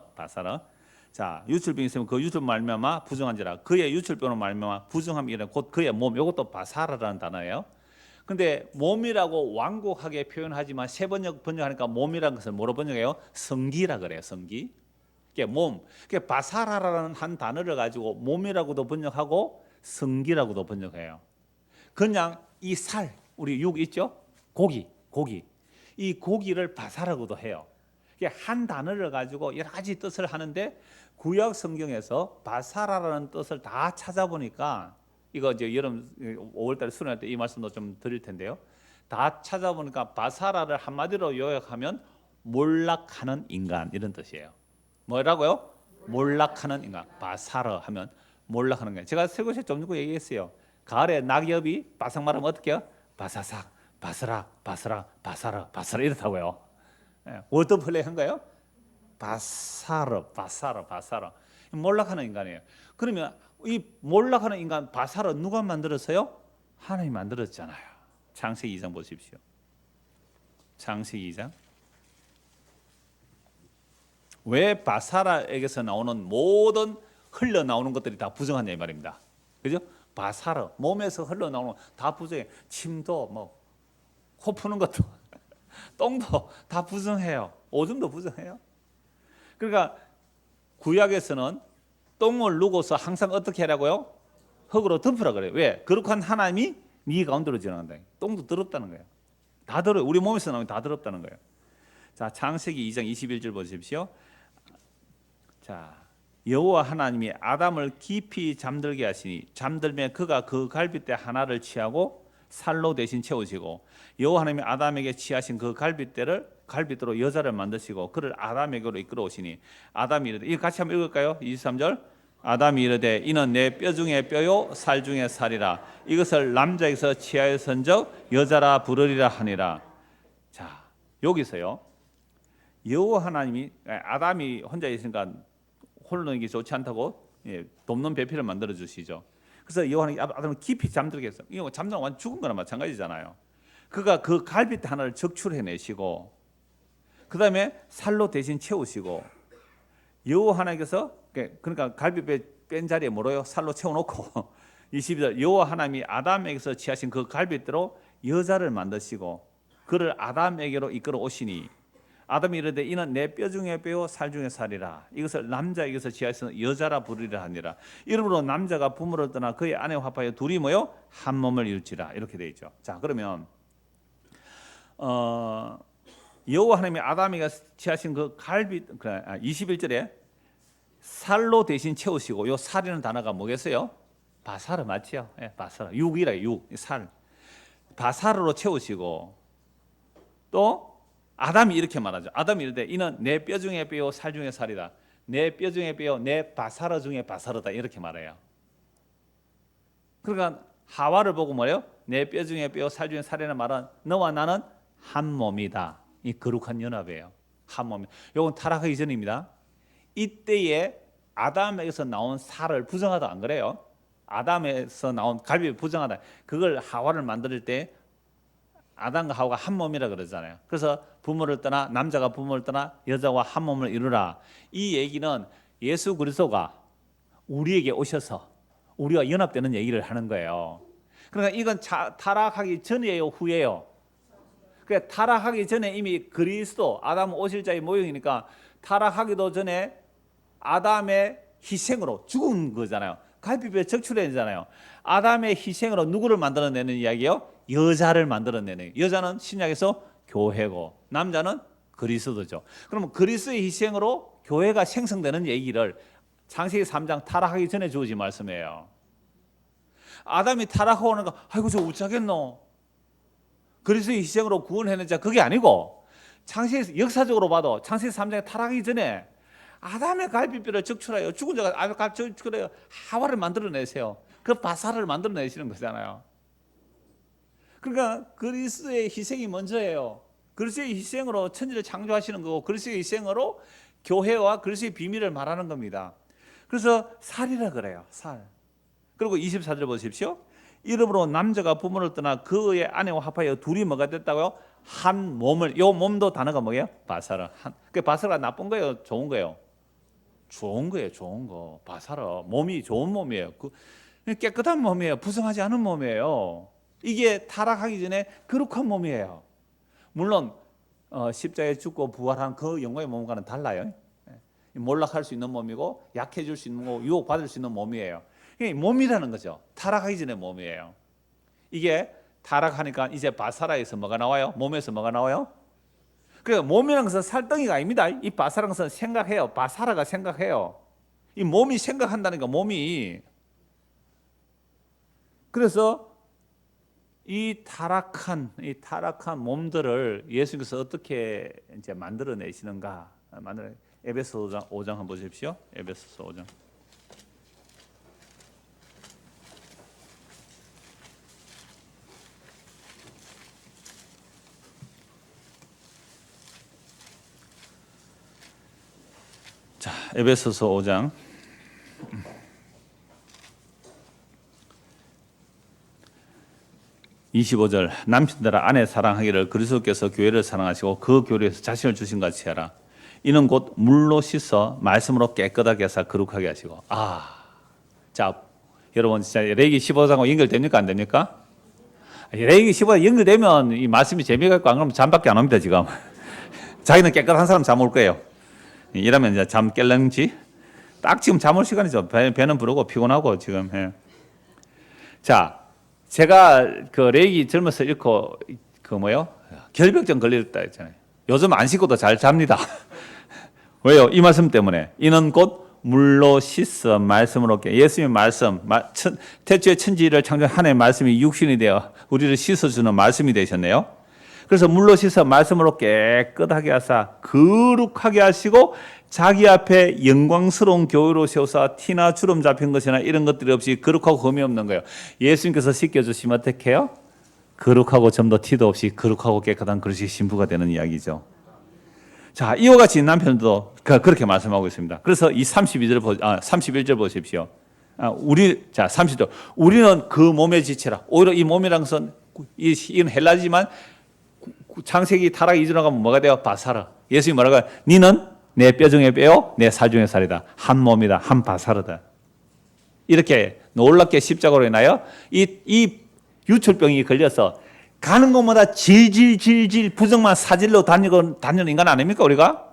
자, 유출병이 있으면 그 유출 말미암아 부정한지라. 그의 유출병으로 말미암아 부정함이라 곧 그의 몸. 이것도 바사르라는 단어예요. 근데 몸이라고 완곡하게 표현하지만 세 번역하니까 몸이라는 것을 뭐로 번역해요? 성기라 그래요. 성기. 그게 몸. 그게 바사라라는 한 단어를 가지고 몸이라고도 번역하고 성기라고도 번역해요. 그냥 이 살, 우리 육 있죠? 고기. 이 고기를 바사라고도 해요. 이게 한 단어를 가지고 여러 가지 뜻을 하는데 구약 성경에서 바사라라는 뜻을 다 찾아보니까 이거 이제 여름 5월달 수련할 때 이 말씀도 좀 드릴 텐데요. 다 찾아보니까 바사라를 한마디로 요약하면 몰락하는 인간 이런 뜻이에요. 뭐라고요? 몰락하는 인간. 바사라 하면 몰락하는 인간. 제가 세 곳에 좀 전에 얘기했어요. 가을에 낙엽이 바삭 마르면 어떻게 해요? 바사삭, 바스락, 바스락, 바사라, 바사라 이렇다고요. 워드플레이 한 거예요? 바사라, 바사라, 바사라. 몰락하는 인간이에요. 그러면 이 몰락하는 인간 바사라 누가 만들었어요? 하나님이 만들었잖아요. 창세기 2장 보십시오. 창세기 2장. 왜 바사라에게서 나오는 모든 흘러나오는 것들이 다 부정하냐 이 말입니다. 그죠? 바사라 몸에서 흘러나오는 다 부정해. 침도 뭐 코 푸는 것도 똥도 다 부정해요. 오줌도 부정해요. 그러니까 구약에서는 똥을 누고서 항상 어떻게 하라고요? 흙으로 덮으라 그래요. 왜? 거룩한 하나님이 네 가운데로 지나간다. 똥도 더럽다는 거예요. 다 더러워요. 우리 몸에서 나오면 다 더럽다는 거예요. 자, 창세기 2장 21절 보십시오. 자, 여호와 하나님이 아담을 깊이 잠들게 하시니 잠들면 그가 그 갈빗대 하나를 취하고 살로 대신 채우시고 여호와 하나님이 아담에게 취하신 그 갈빗대로 여자를 만드시고 그를 아담에게로 이끌어 오시니 아담이 이르되 이거 같이 한번 읽을까요? 23절 아담이 이르되 이는 내 뼈 중에 뼈요 살 중에 살이라 이것을 남자에게서 취하였은즉 여자라 부르리라 하니라. 자, 여기서요 여호와 하나님이 아담이 혼자 있으니까 홀로 있기 좋지 않다고 돕는 배필을 만들어 주시죠. 그래서 여호와 하나님이 아담을 깊이 잠들게 했어요. 이거 잠들면 완전 죽은 거나 마찬가지잖아요. 그가 그 갈빗대 하나를 적출해내시고 그 다음에 살로 대신 채우시고 여호와 하나님께서 그러니까 갈빗대 뺀 자리에 뭐로요? 살로 채워놓고 22절 여호와 하나님이 아담에게서 취하신 그 갈빗대로 여자를 만드시고 그를 아담에게로 이끌어 오시니 아담이 이르되 이는 내 뼈 중에 뼈요 살 중에 살이라 이것을 남자에게서 취하여서 여자라 부르리라 하니라. 이러므로 남자가 부모를 떠나 그의 아내와 합하여 둘이 뭐요? 한 몸을 이룰지라 이렇게 되어 있죠. 자, 그러면 여호와 하나님이 아담에게 취하신 그 갈빗 21절에 살로 대신 채우시고 요 살이라는 단어가 뭐겠어요? 바사르 맞죠? 예, 바사르 육이라 육 살 바사르로 채우시고 또 아담이 이렇게 말하죠. 아담이 이르되 이는 내 뼈 중에 뼈요 살 중에 살이다. 내 뼈 중에 뼈요 내 바사르 중에 바사르다 이렇게 말해요. 그러니까 하와를 보고 뭐래요? 내 뼈 중에 뼈요 살 중에 살이라는 말은 너와 나는 한 몸이다. 이 거룩한 연합이에요. 한 몸. 이건 타락하기 전입니다. 이때에 아담에게서 나온 살을 부정하다 안 그래요? 아담에서 나온 갈비 부정하다. 그걸 하와를 만들 때 아담과 하와가 한 몸이라 그러잖아요. 그래서 부모를 떠나 남자가 부모를 떠나 여자와 한 몸을 이루라. 이 얘기는 예수 그리스도가 우리에게 오셔서 우리와 연합되는 얘기를 하는 거예요. 그러니까 이건 타락하기 전이에요, 후예요? 그러니까 타락하기 전에 이미 그리스도 아담 오실 자의 모형이니까 타락하기도 전에 아담의 희생으로 죽은 거잖아요. 갈비뼈 적출해내잖아요. 아담의 희생으로 누구를 만들어내는 이야기요? 여자를 만들어내는. 여자는 신약에서 교회고 남자는 그리스도죠. 그러면 그리스도의 희생으로 교회가 생성되는 얘기를 창세기 3장 타락하기 전에 주어진 말씀이에요. 아담이 타락하고 오는 거 아이고 저 어쩌겠노. 그리스도의 희생으로 구원해낸 자 그게 아니고 창세기 역사적으로 봐도 창세기 3장에 타락하기 전에 아담의 갈비뼈를 적출하여 죽은 자가 아담의 갈비뼈를 적출하여 하와를 만들어내세요. 그 바사를 만들어내시는 거잖아요. 그러니까 그리스도의 희생이 먼저예요. 그리스도의 희생으로 천지를 창조하시는 거고 그리스도의 희생으로 교회와 그리스도의 비밀을 말하는 겁니다. 그래서 살이라 그래요. 살. 그리고 24절 보십시오. 이러므로 남자가 부모를 떠나 그의 아내와 합하여 둘이 뭐가 됐다고요? 한 몸을. 요 몸도 단어가 뭐예요? 바사라. 그 바사라가 나쁜 거예요? 좋은 거예요? 좋은 거예요. 좋은 거. 바사라. 몸이 좋은 몸이에요. 깨끗한 몸이에요. 부정하지 않은 몸이에요. 이게 타락하기 전에 거룩한 몸이에요. 물론 십자가에 죽고 부활한 그 영광의 몸과는 달라요. 몰락할 수 있는 몸이고 약해질 수 있는 거고 유혹받을 수 있는 몸이에요. 이게 몸이라는 거죠. 타락하기 전에 몸이에요. 이게 타락하니까 이제 바사라에서 뭐가 나와요? 몸에서 뭐가 나와요? 그러니까 몸이라는 것은 살덩이가 아닙니다. 이 바사라는 것은 생각해요. 바사라가 생각해요. 이 몸이 생각한다니까 몸이. 그래서 이 타락한 몸들을 예수님께서 어떻게 이제 만들어내시는가? 에베소 5장 한번 보십시오. 에베소서 5장. 자, 에베소서 5장. 25절 남편들아 아내 사랑하기를 그리스도께서 교회를 사랑하시고 그 교회에서 자신을 주신 같이 하라. 이는 곧 물로 씻어 말씀으로 깨끗하게 하사 거룩하게 하시고. 자, 여러분 진짜 레위기 15장하고 연결됩니까 안 됩니까? 레위기 15장 연결되면 이 말씀이 재미가 있고 안 그러면 잠밖에 안 옵니다 지금. 자기는 깨끗한 사람 잠 올 거예요. 이러면 이제 잠 깰는지 딱 지금 잠 올 시간이죠. 배는 부르고 피곤하고 지금. 예. 자. 제가 그 레이기 젊어서 읽고 결벽증 걸렸다 했잖아요. 요즘 안 씻고도 잘 잡니다. 왜요? 이 말씀 때문에. 이는 곧 물로 씻어 말씀으로 예수님의 말씀, 태초에 천지를 창조한 하나님의 말씀이 육신이 되어 우리를 씻어주는 말씀이 되셨네요. 그래서 물로 씻어 말씀으로 깨끗하게 하사 거룩하게 하시고 자기 앞에 영광스러운 교회로 세우사 티나 주름 잡힌 것이나 이런 것들이 없이 거룩하고 흠이 없는 거예요. 예수님께서 씻겨주시면 어떻게 해요? 거룩하고 점도 티도 없이 거룩하고 깨끗한 그릇이 신부가 되는 이야기죠. 자, 이와 같이 남편도 그렇게 말씀하고 있습니다. 그래서 이 31절 보십시오. 30절. 우리는 그 몸의 지체라. 오히려 이 몸이란 것은 이건 헬라지만 창세기 타락 이전으로 가면 뭐가 돼요? 바사라. 예수님이 뭐라고? 니는 내 뼈 중에 뼈요, 내 살 중에 살이다. 한 몸이다, 한 바사르다. 이렇게 놀랍게 십자가로 인하여 이 유출병이 걸려서 가는 곳마다 질질 부정만 사질로 다니는 인간 아닙니까 우리가?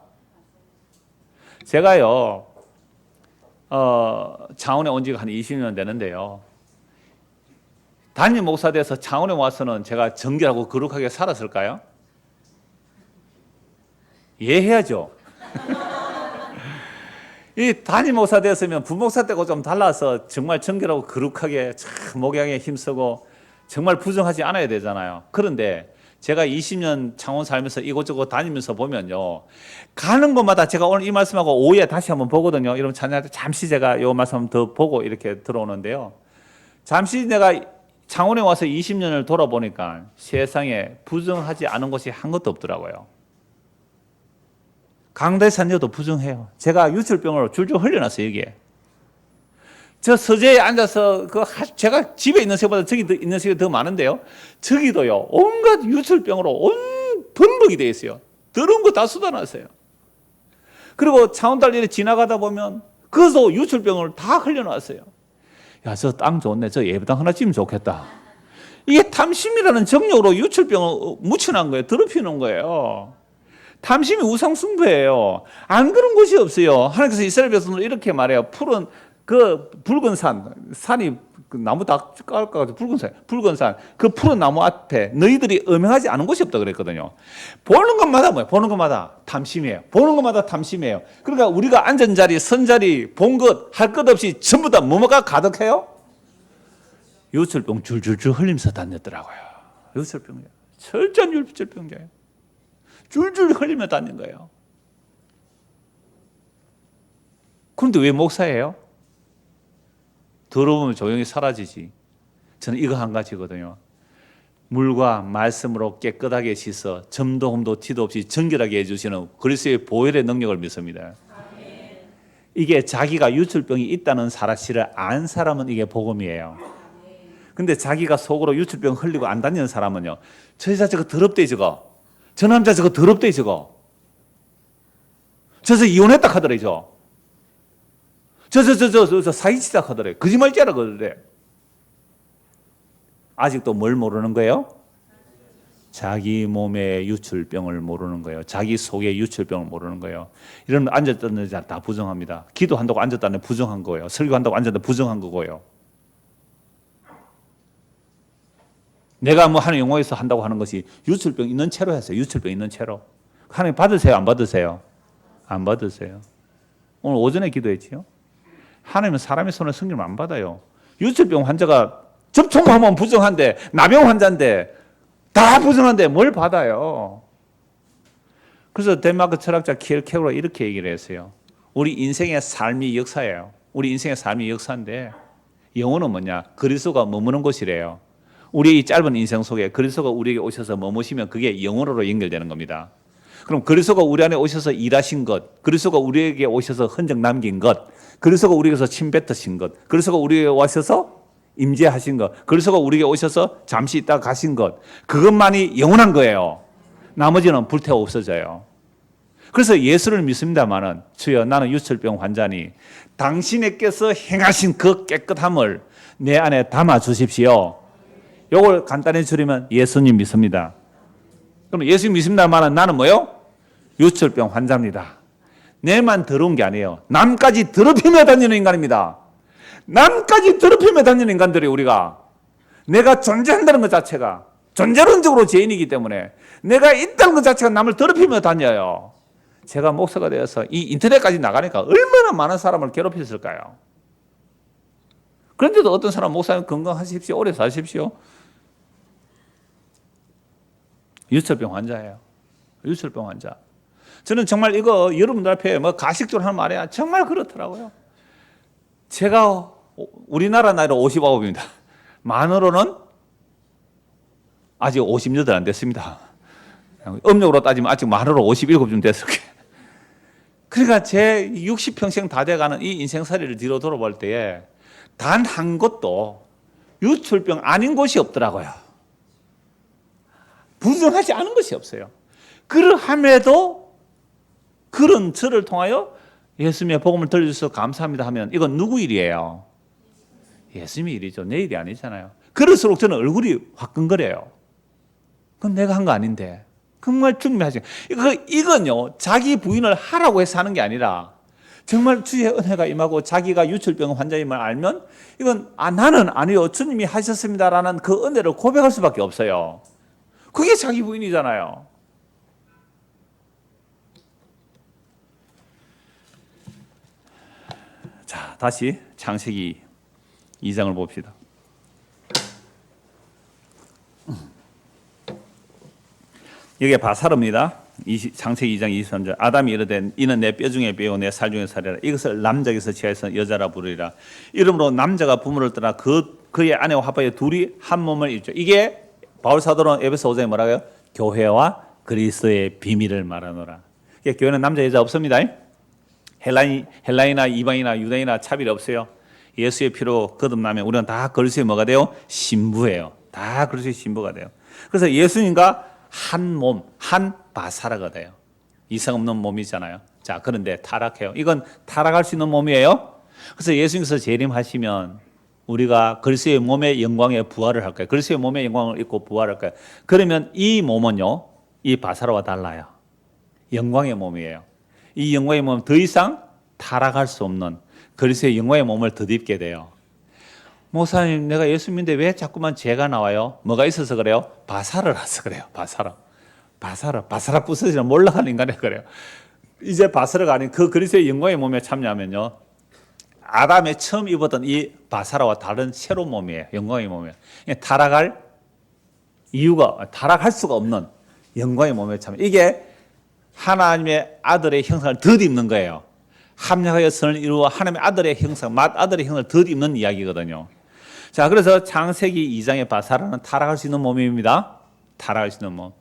제가요 창원에 온 지가 한 20년 되는데요. 담임 목사 돼서 창원에 와서는 제가 정결하고 거룩하게 살았을까요? 예, 해야죠. 이 담임 목사 되었으면 부목사 때고 좀 달라서 정말 정결하고 거룩하게 참 목양에 힘쓰고 정말 부정하지 않아야 되잖아요. 그런데 제가 20년 창원 살면서 이곳저곳 다니면서 보면요, 가는 곳마다 제가 오늘 이 말씀하고 오후에 다시 한번 보거든요. 여러분 찬양할 때 잠시 제가 이 말씀 더 보고 이렇게 들어오는데요. 잠시 내가 창원에 와서 20년을 돌아보니까 세상에 부정하지 않은 곳이 한 것도 없더라고요. 강대산여도 부정해요. 제가 유출병으로 줄줄 흘려놨어요, 여기에. 저 서재에 앉아서 제가 집에 있는 새보다 저기 있는 새가 더 많은데요. 저기도요, 온갖 유출병으로 온 번복이 되어 있어요. 더러운 거 다 쏟아놨어요. 그리고 창원달리를 지나가다 보면 그것도 유출병을 다 흘려놨어요. 야, 저 땅 좋네. 저 예배당 하나 지으면 좋겠다. 이게 탐심이라는 정욕으로 유출병을 묻혀놓은 거예요. 더럽히는 거예요. 탐심이 우상숭배예요. 안 그런 곳이 없어요. 하나님께서 이스라엘 백성들 이렇게 말해요. 푸른 그 붉은 산이 그 나무 다 깎아가지고 붉은 산, 그 푸른 나무 앞에 너희들이 음행하지 않은 곳이 없다 그랬거든요. 보는 것마다 뭐예요? 보는 것마다 탐심이에요. 보는 것마다 탐심이에요. 그러니까 우리가 앉은 자리, 선 자리, 본 것, 할 것 없이 전부 다 뭐가 가득해요? 유출병 줄줄줄 흘리면서 다녔더라고요. 유출병이에요. 철저한 유출병자예요. 줄줄 흘리며 다닌 거예요. 그런데 왜 목사예요? 더러우면 조용히 사라지지. 저는 이거 한 가지거든요. 물과 말씀으로 깨끗하게 씻어 점도 흠도 티도 없이 정결하게 해주시는 그리스도의 보혈의 능력을 믿습니다. 이게 자기가 유출병이 있다는 사실을 안 사람은 이게 복음이에요. 근데 자기가 속으로 유출병 흘리고 안 다니는 사람은요, 저 여자 저거 더럽대 저거, 저 남자 저거 더럽대 저거, 저 이혼했다 하더래죠. 저 사기치다 하더래. 거짓말쟁이라 그러더래. 아직도 뭘 모르는 거예요? 자기 몸의 유출병을 모르는 거예요. 자기 속의 유출병을 모르는 거예요. 이런 앉았다는 자 다 부정합니다. 기도한다고 앉았다는 부정한 거예요. 설교한다고 앉았다는 부정한 거고요. 내가 뭐 하는 용어에서 한다고 하는 것이 유출병 있는 채로 했어요. 유출병 있는 채로. 하나님 받으세요? 안 받으세요? 안 받으세요. 오늘 오전에 기도했지요. 하나님은 사람의 손에 성령 안 받아요. 유출병 환자가 접촉하면 부정한데, 나병 환자인데, 다 부정한데 뭘 받아요? 그래서 덴마크 철학자 키엘케고르가 이렇게 얘기를 했어요. 우리 인생의 삶이 역사예요. 우리 인생의 삶이 역사인데 영혼은 뭐냐? 그리스도가 머무는 곳이래요. 우리 이 짧은 인생 속에 그리스도가 우리에게 오셔서 머무시면 그게 영혼으로 연결되는 겁니다. 그럼 그리스도가 우리 안에 오셔서 일하신 것, 그리스도가 우리에게 오셔서 흔적 남긴 것, 그리스도가 우리에게서 침 뱉으신 것, 그리스도가 우리에게 오셔서 임재하신 것, 그리스도가 우리에게 오셔서 잠시 있다 가신 것, 그것만이 영원한 거예요. 나머지는 불태워 없어져요. 그래서 예수를 믿습니다마는 주여 나는 유철병 환자니 당신에게서 행하신 그 깨끗함을 내 안에 담아 주십시오. 이걸 간단히 줄이면 예수님 믿습니다. 그럼 예수님 믿습니다마는 나는 뭐요? 유철병 환자입니다. 내만 더러운 게 아니에요. 남까지 더럽히며 다니는 인간입니다. 남까지 더럽히며 다니는 인간들이 우리가 내가 존재한다는 것 자체가 존재론적으로 죄인이기 때문에 내가 있다는 것 자체가 남을 더럽히며 다녀요. 제가 목사가 되어서 이 인터넷까지 나가니까 얼마나 많은 사람을 괴롭혔을까요? 그런데도 어떤 사람 목사님 건강하십시오. 오래 사십시오. 유철병 환자예요. 유철병 환자. 저는 정말 이거 여러분들 앞에 뭐 가식적으로 하는 말이야. 정말 그렇더라고요. 제가 우리나라 나이로 59입니다. 만으로는 아직 58 안 됐습니다. 음력으로 따지면 아직 만으로 57쯤 됐을 거예요. 그러니까 제 60평생 다 돼가는 이 인생살이를 뒤로 돌아볼 때에 단 한 곳도 유출병 아닌 곳이 없더라고요. 부정하지 않은 것이 없어요. 그러함에도 그런 저를 통하여 예수님의 복음을 들려주셔서 감사합니다 하면 이건 누구 일이에요? 예수님의 일이죠. 내 일이 아니잖아요. 그럴수록 저는 얼굴이 화끈거려요. 그건 내가 한 거 아닌데. 정말 주님이 하신 이건요 자기 부인을 하라고 해서 하는 게 아니라 정말 주의 은혜가 임하고 자기가 유출병 환자임을 알면 이건 나는 아니요 주님이 하셨습니다라는 그 은혜를 고백할 수밖에 없어요. 그게 자기 부인이잖아요. 자, 다시 창세기 2장을 봅시다. 여기에 바사르입니다. 창세기 2장 23절. 아담이 이르되 이는 내 뼈 중에 뼈요 내 살 중에 살이라. 이것을 남자에게서 취하여서 여자라 부르리라. 이러므로 남자가 부모를 떠나 그의 아내와 화합하여 둘이 한 몸을 이루죠. 이게 바울 사도는 에베소 5장에 뭐라고요? 교회와 그리스도의 비밀을 말하노라. 교회는 남자 여자 없습니다. 헬라이나 이방이나 유대인이나 차별이 없어요. 예수의 피로 거듭나면 우리는 다 그리스도의 뭐가 돼요? 신부예요. 다 그리스도의 신부가 돼요. 그래서 예수님과 한 몸, 한 바사라가 돼요. 이상 없는 몸이잖아요. 자, 그런데 타락해요. 이건 타락할 수 있는 몸이에요. 그래서 예수님께서 재림하시면 우리가 그리스도의 몸의 영광에 부활을 할까요? 그리스도의 몸의 영광을 입고 부활할까요? 그러면 이 몸은요, 이 바사라와 달라요. 영광의 몸이에요. 이 영광의 몸은 더 이상 타락할 수 없는 그리스도의 영광의 몸을 덧입게 돼요. 목사님, 내가 예수 믿는데 왜 자꾸만 죄가 나와요? 뭐가 있어서 그래요? 바사라라서 그래요. 바사라 부서지는 몰락하는 인간이 그래요. 이제 바사라가 아닌 그 그리스도의 영광의 몸에 참여하면요, 아담에 처음 입었던 이 바사라와 다른 새로운 몸이에요. 영광의 몸이에요. 타락할 수가 없는 영광의 몸에 참여. 이게 하나님의 아들의 형상을 덧입는 거예요. 합력하여 선을 이루어 하나님의 아들의 형상, 맏아들의 형상을 덧입는 이야기거든요. 자, 그래서 창세기 2장의 바사라는 타락할 수 있는 몸입니다. 타락할 수 있는 몸.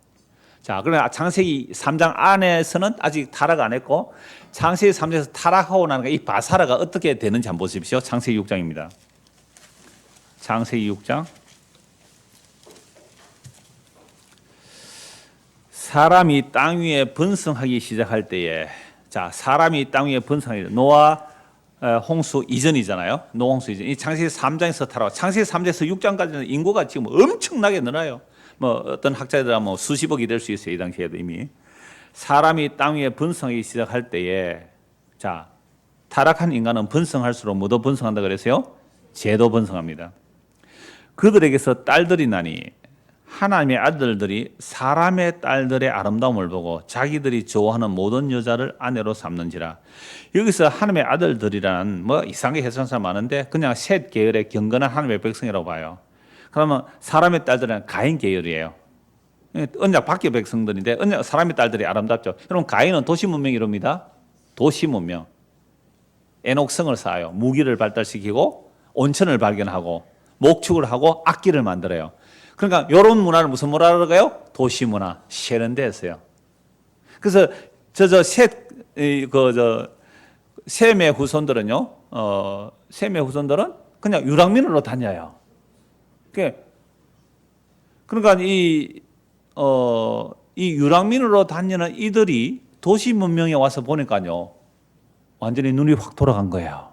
자, 그러나 창세기 3장 안에서는 아직 타락 안 했고 창세기 3장에서 타락하고 나니까 이 바사라가 어떻게 되는지 한번 보십시오. 창세기 6장입니다. 창세기 6장. 사람이 땅 위에 번성하기 시작할 때에, 자, 사람이 땅 위에 번성하기, 노아 홍수 이전이잖아요. 노아 홍수 이전. 이 창세기 3장에서 타락. 창세기 3장에서 6장까지는 인구가 지금 엄청나게 늘어요. 뭐 어떤 학자들은 뭐 수십억이 될 수 있어요. 이 당시에도 이미. 사람이 땅 위에 번성하기 시작할 때에, 자, 타락한 인간은 번성할수록 뭐도 번성한다 그랬어요? 죄도 번성합니다. 그들에게서 딸들이 나니 하나님의 아들들이 사람의 딸들의 아름다움을 보고 자기들이 좋아하는 모든 여자를 아내로 삼는지라. 여기서 하나님의 아들들이라는 뭐 이상하게 해석하는 사람 많은데 그냥 셋 계열의 경건한 하나님의 백성이라고 봐요. 그러면 사람의 딸들은 가인 계열이에요. 언약 밖의 백성들인데 사람의 딸들이 아름답죠. 여러분 가인은 도시 문명 이룹니다. 도시 문명. 애녹성을 쌓아요. 무기를 발달시키고 온천을 발견하고 목축을 하고 악기를 만들어요. 그러니까 이런 문화를 무슨 문화라고 해요? 도시 문화. 세련됐어요. 그래서 셈의 후손들은요. 셈의 후손들은 그냥 유랑민으로 다녀요. 그러니까 이 유랑민으로 다니는 이들이 도시 문명에 와서 보니까요. 완전히 눈이 확 돌아간 거예요.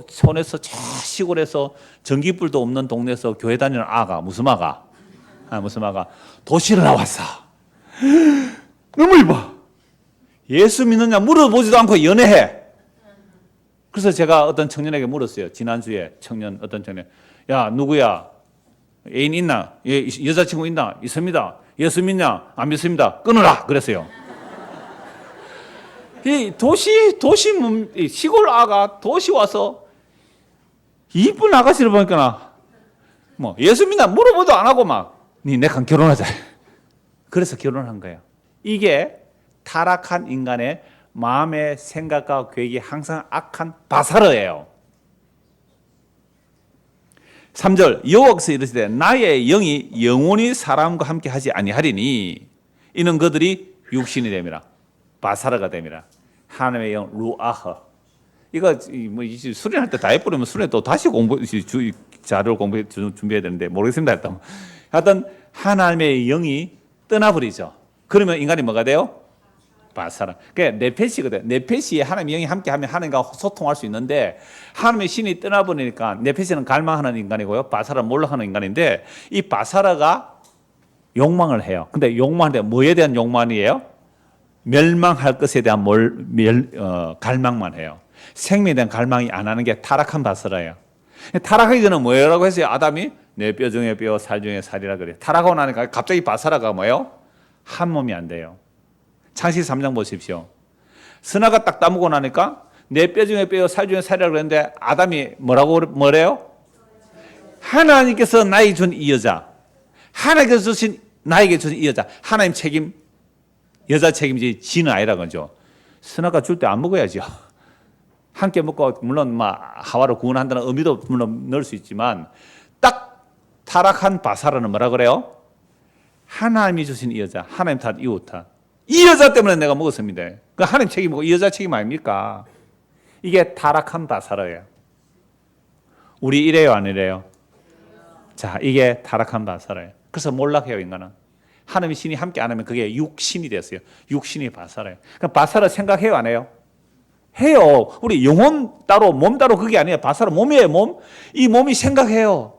촌에서 시골에서 전기불도 없는 동네에서 교회 다니는 아가, 무슨 아가? 도시를 나왔어. 너무 이뻐. 예수 믿느냐 물어보지도 않고 연애해. 그래서 제가 어떤 청년에게 물었어요. 지난주에 어떤 청년. 야, 누구야? 애인 있나? 여자친구 있나? 있습니다. 예수 믿냐? 안 믿습니다. 끊어라. 그랬어요. 이 시골 아가 도시 와서 이쁜 아가씨를 보니까 뭐 예수 믿나 물어보도 안 하고 내랑 결혼하자. 그래서 결혼한 거예요. 이게 타락한 인간의 마음의 생각과 계획이 항상 악한 바사르예요. 3절 여호와께서 이르시되 나의 영이 영원히 사람과 함께 하지 아니하리니 이는 그들이 육신이 됨이라. 바사르가 됨이라. 하나님의 영 루아흐. 이거 수련할 때 다 해버리면 수련 또 다시 자료를 공부해 준비해야 되는데 모르겠습니다. 하여튼 하나님의 영이 떠나버리죠. 그러면 인간이 뭐가 돼요? 바사라. 그게 네페시거든. 네페시에 하나님의 영이 함께하면 하나님과 소통할 수 있는데 하나님의 신이 떠나버리니까 네페시는 갈망하는 인간이고요. 바사라는 몰락하는 인간인데 이 바사라가 욕망을 해요. 근데 욕망하는데 뭐에 대한 욕망이에요? 멸망할 것에 대한 갈망만 해요. 생명에 대한 갈망이 안 하는 게 타락한 바사라예요. 타락하기 전에 뭐라고 했어요? 아담이 내 뼈 중에 뼈, 살 중에 살이라 그래요. 타락하고 나니까 갑자기 바사라가 뭐예요? 한 몸이 안 돼요. 창세기 3장 보십시오. 선악가 딱 따먹고 나니까 내 뼈 중에 뼈, 살 중에 살이라 그랬는데 아담이 뭐래요? 하나님께서 나에게 준 이 여자, 하나님께서 주신 나에게 주신 이 여자, 하나님 책임, 여자 책임지 지는 아이라 그러죠. 선악과 줄 때 안 먹어야죠. 함께 먹고 물론 하와를 구원한다는 의미도 물론 넣을 수 있지만 딱 타락한 바사라는 뭐라 그래요? 하나님이 주신 이 여자, 하나님 탓, 이웃 탓. 이 여자 때문에 내가 먹었습니다. 그 하나님 책임이고 이 여자 책임 아닙니까? 이게 타락한 바사라예요. 우리 이래요, 안 이래요? 자, 이게 타락한 바사라예요. 그래서 몰락해요, 인간은. 하나님의 신이 함께 안 하면 그게 육신이 됐어요. 육신이 바사라예요. 그럼 바사라 생각해요, 안 해요? 해요. 우리 영혼 따로 몸 따로 그게 아니에요. 바사라 몸이에요, 몸. 이 몸이 생각해요.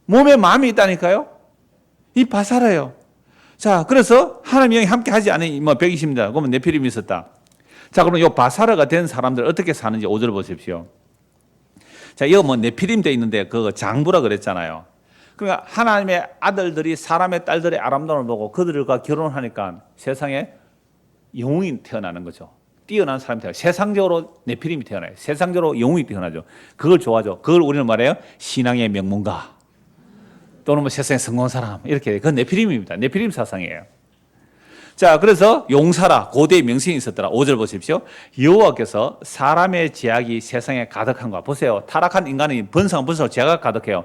몸에 마음이 있다니까요. 이 바사라예요. 자, 그래서 하나님의 영이 함께 하지 않으니 120입니다. 그러면 네피림이 있었다. 자, 그럼 이 바사라가 된 사람들 어떻게 사는지 5절 보십시오. 자, 이거 네피림 돼 있는데 그 장부라 그랬잖아요. 그러니까 하나님의 아들들이 사람의 딸들의 아름다움을 보고 그들과 결혼하니까 세상에 영웅이 태어나는 거죠. 뛰어난 사람이 태어나요. 세상적으로 네피림이 태어나요. 세상적으로 영웅이 태어나죠. 그걸 좋아하죠. 그걸 우리는 말해요. 신앙의 명문가 또는 세상에 성공한 사람 이렇게 그건 네피림입니다. 네피림 사상이에요. 자, 그래서 용사라 고대의 명칭이 있었더라. 5절 보십시오. 여호와께서 사람의 죄악이 세상에 가득한 거 보세요. 타락한 인간이 번성으로 죄가 가득해요.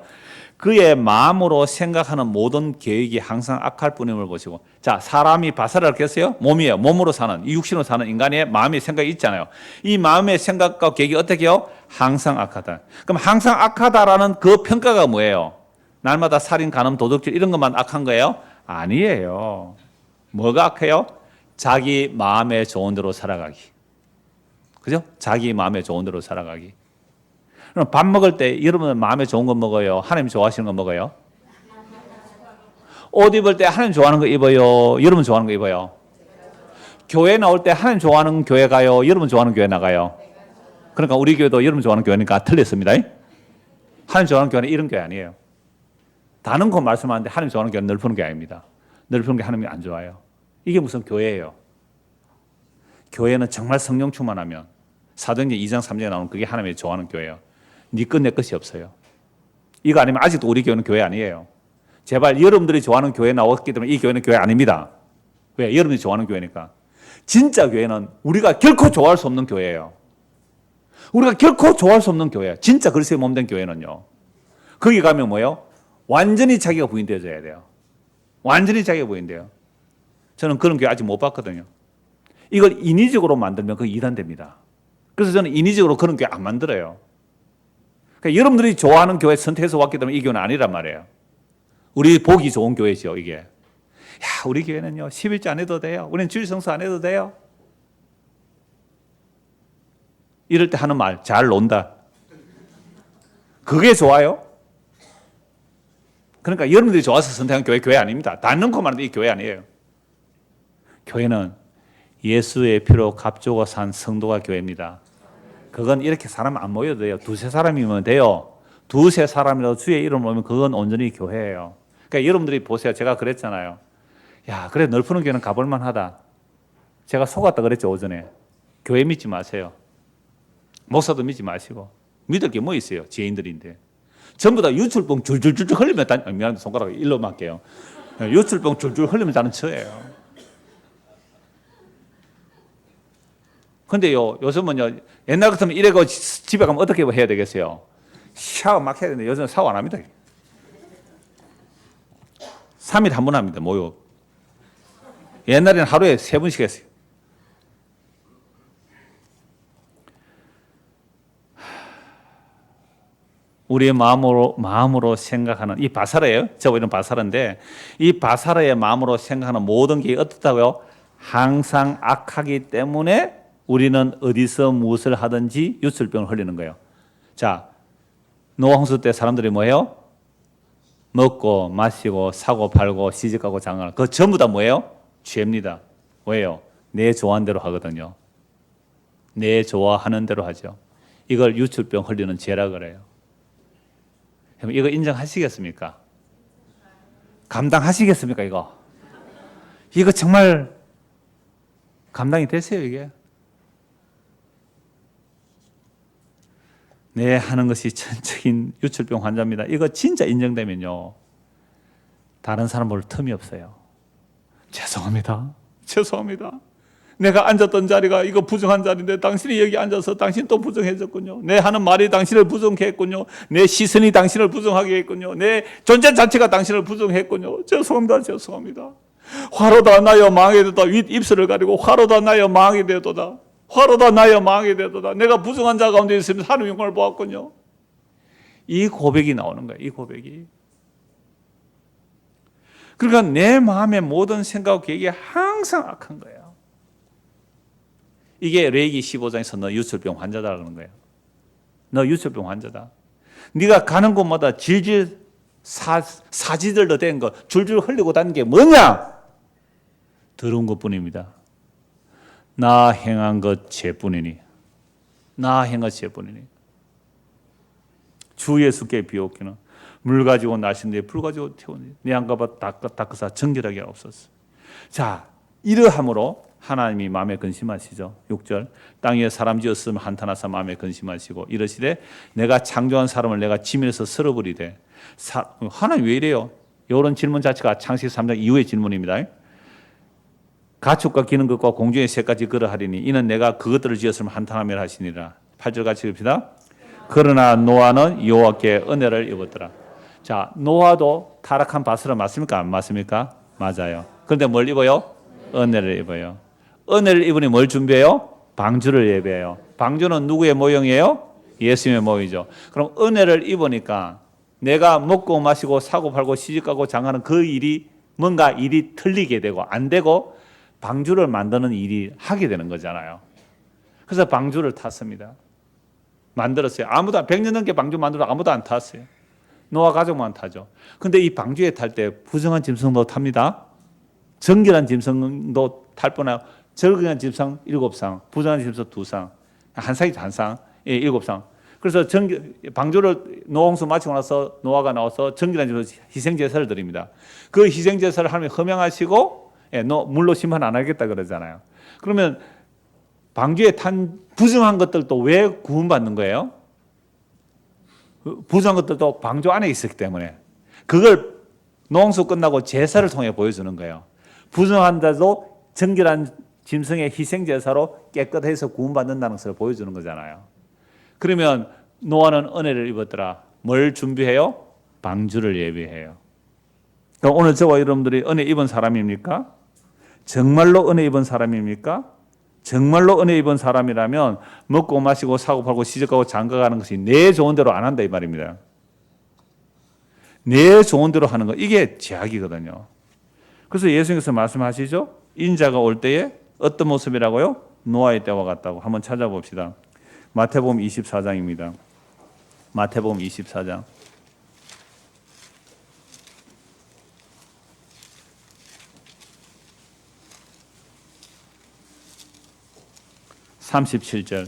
그의 마음으로 생각하는 모든 계획이 항상 악할 뿐임을 보시고. 자, 사람이 바사라를 깼어요. 몸이에요. 몸으로 사는, 이 육신으로 사는 인간의 마음의 생각이 있잖아요. 이 마음의 생각과 계획이 어떻게 해요? 항상 악하다. 그럼 항상 악하다라는 그 평가가 뭐예요? 날마다 살인, 간음, 도둑질 이런 것만 악한 거예요? 아니에요. 뭐가 악해요? 자기 마음에 좋은 대로 살아가기. 그죠? 자기 마음에 좋은 대로 살아가기. 그럼 밥 먹을 때 여러분은 마음에 좋은 거 먹어요? 하나님 좋아하시는 거 먹어요? 옷 입을 때 하나님 좋아하는 거 입어요? 여러분 좋아하는 거 입어요? 교회 나올 때 하나님 좋아하는 교회 가요? 여러분 좋아하는 교회 나가요? 그러니까 우리 교회도 여러분 좋아하는 교회니까 틀렸습니다. 하나님 좋아하는 교회는 이런 교회 아니에요. 다른 거 말씀하는데 하나님 좋아하는 교회는 넓은 게 아닙니다. 넓은 게 하나님이 안 좋아요. 이게 무슨 교회예요? 교회는 정말 성령 충만하면 사도행전 2장 3장에 나오는 그게 하나님이 좋아하는 교회예요. 네 것 내 것이 없어요. 이거 아니면 아직도 우리 교회는 교회 아니에요. 제발 여러분들이 좋아하는 교회 나왔기 때문에 이 교회는 교회 아닙니다. 왜? 여러분들이 좋아하는 교회니까. 진짜 교회는 우리가 결코 좋아할 수 없는 교회예요. 우리가 결코 좋아할 수 없는 교회. 진짜 그리스도의 몸된 교회는요. 거기 가면 뭐예요? 완전히 자기가 부인되어져야 돼요. 완전히 자기가 부인돼요. 저는 그런 교회 아직 못 봤거든요. 이걸 인위적으로 만들면 그게 이단됩니다. 그래서 저는 인위적으로 그런 교회 안 만들어요. 그러니까 여러분들이 좋아하는 교회 선택해서 왔기 때문에 이 교회는 아니란 말이에요. 우리 보기 좋은 교회죠, 이게. 야, 우리 교회는요, 11조 안 해도 돼요. 우리는 주일 성수 안 해도 돼요. 이럴 때 하는 말, 잘 논다. 그게 좋아요? 그러니까 여러분들이 좋아서 선택한 교회 아닙니다. 다 넣고 말하는데 이 교회 아니에요. 교회는 예수의 피로 값주고 산 성도가 교회입니다. 그건 이렇게 사람 안 모여도 돼요. 두세 사람이면 돼요. 두세 사람이라도 주의 이름 모이면 그건 온전히 교회예요. 그러니까 여러분들이 보세요. 제가 그랬잖아요. 야, 그래 넓은 교회는 가볼만 하다. 제가 속았다 그랬죠, 오전에. 교회 믿지 마세요. 목사도 믿지 마시고. 믿을 게 뭐 있어요, 지혜인들인데. 전부 다 유출병 줄줄줄 흘리면 미안합니다, 손가락 일로 맞게요. 유출병 줄줄 흘리면 다는 처예요. 근데요, 요즘은요, 옛날 같으면 이래고 집에 가면 어떻게 해야 되겠어요? 샤워 막 해야 되는데 요즘은 샤워 안 합니다. 3일에 한 번 합니다, 목욕. 옛날에는 하루에 3번씩 했어요. 우리의 마음으로 생각하는, 이 바사라예요. 저 이런 바사라인데, 이 바사라의 마음으로 생각하는 모든 게 어떻다고요? 항상 악하기 때문에 우리는 어디서 무엇을 하든지 유출병을 흘리는 거예요. 자, 노아 홍수 때 사람들이 뭐예요? 먹고 마시고 사고 팔고 시집가고 장가고 그거 전부 다 뭐예요? 죄입니다. 왜요? 내 좋아하는 대로 하거든요. 내 좋아하는 대로 하죠. 이걸 유출병 흘리는 죄라 그래요. 이거 인정하시겠습니까? 감당하시겠습니까, 이거? 이거 정말 감당이 되세요, 이게? 내 하는 것이 전적인 유출병 환자입니다. 이거 진짜 인정되면요. 다른 사람 볼 틈이 없어요. 죄송합니다. 내가 앉았던 자리가 이거 부정한 자리인데 당신이 여기 앉아서 당신 또 부정해졌군요. 내 하는 말이 당신을 부정케 했군요. 내 시선이 당신을 부정하게 했군요. 내 존재 자체가 당신을 부정했군요. 죄송합니다. 화로다 나여 망하게 되도다. 윗 입술을 가리고 화로다 나여 망하게 되도다. 내가 부정한 자 가운데 있으면 하나님의 영광을 보았군요. 이 고백이 나오는 거예요. 이 고백이. 그러니까 내 마음의 모든 생각과 계획이 항상 악한 거예요. 이게 레위기 15장에서 너 유출병 환자다라는 거예요. 너 유출병 환자다. 네가 가는 곳마다 질질 사지들로 된 거 줄줄 흘리고 다니는 게 뭐냐? 더러운 것뿐입니다. 나 행한 것 죄뿐이니. 주 예수께 비옵기는 물 가지고 나신데 불 가지고 태우니 내 안가봐 닦으사 정결하게 없었어. 자, 이러함으로 하나님이 마음에 근심하시죠. 6절 땅 위에 사람 지었으면 한탄하사 마음에 근심하시고 이러시되 내가 창조한 사람을 내가 지면에서 쓸어버리되. 하나님 왜 이래요? 이런 질문 자체가 창세기 3장 이후의 질문입니다. 가축과 기는 것과 공중의 새까지 그러하리니 이는 내가 그것들을 지었으면 한탄하며 하시니라. 8절 같이 읽읍시다. 그러나 노아는 여호와께 은혜를 입었더라. 자, 노아도 타락한 바스라 맞습니까? 안 맞습니까? 맞아요. 그런데 뭘 입어요? 은혜를 입어요. 은혜를 입으니 뭘 준비해요? 방주를 예배해요. 방주는 누구의 모형이에요? 예수님의 모형이죠. 그럼 은혜를 입으니까 내가 먹고 마시고 사고 팔고 시집가고 장하는 그 일이 뭔가 일이 틀리게 되고 안 되고 방주를 만드는 일이 하게 되는 거잖아요. 그래서 방주를 탔습니다. 만들었어요. 아무도 100년 넘게 방주 만들어 아무도 안 탔어요. 노아 가족만 타죠. 근데 이 방주에 탈 때 부정한 짐승도 탑니다. 정결한 짐승도 탈 뻔하고 정결한 짐승 7상, 부정한 짐승 2상, 한 상이죠, 한 상, 7상. 그래서 방주를 노홍수 마치고 나서 노아가 나와서 정결한 짐승 희생제사를 드립니다. 그 희생제사를 하나님이 허명하시고 물로 심판 안 하겠다 그러잖아요. 그러면 방주에 탄 부정한 것들도 왜 구원받는 거예요? 부정한 것들도 방주 안에 있었기 때문에 그걸 농수 끝나고 제사를 통해 보여주는 거예요. 부정한 자도 정결한 짐승의 희생 제사로 깨끗해서 구원받는다는 것을 보여주는 거잖아요. 그러면 노아는 은혜를 입었더라. 뭘 준비해요? 방주를 예비해요. 그럼 오늘 저와 여러분들이 은혜 입은 사람입니까? 정말로 은혜 입은 사람입니까? 정말로 은혜 입은 사람이라면 먹고 마시고 사고 팔고 시집가고 장가가는 것이 내 좋은 대로 안 한다 이 말입니다. 내 좋은 대로 하는 거 이게 죄악이거든요. 그래서 예수님께서 말씀하시죠. 인자가 올 때에 어떤 모습이라고요? 노아의 때와 같다고. 한번 찾아봅시다. 마태복음 24장입니다. 마태복음 24장. 37절.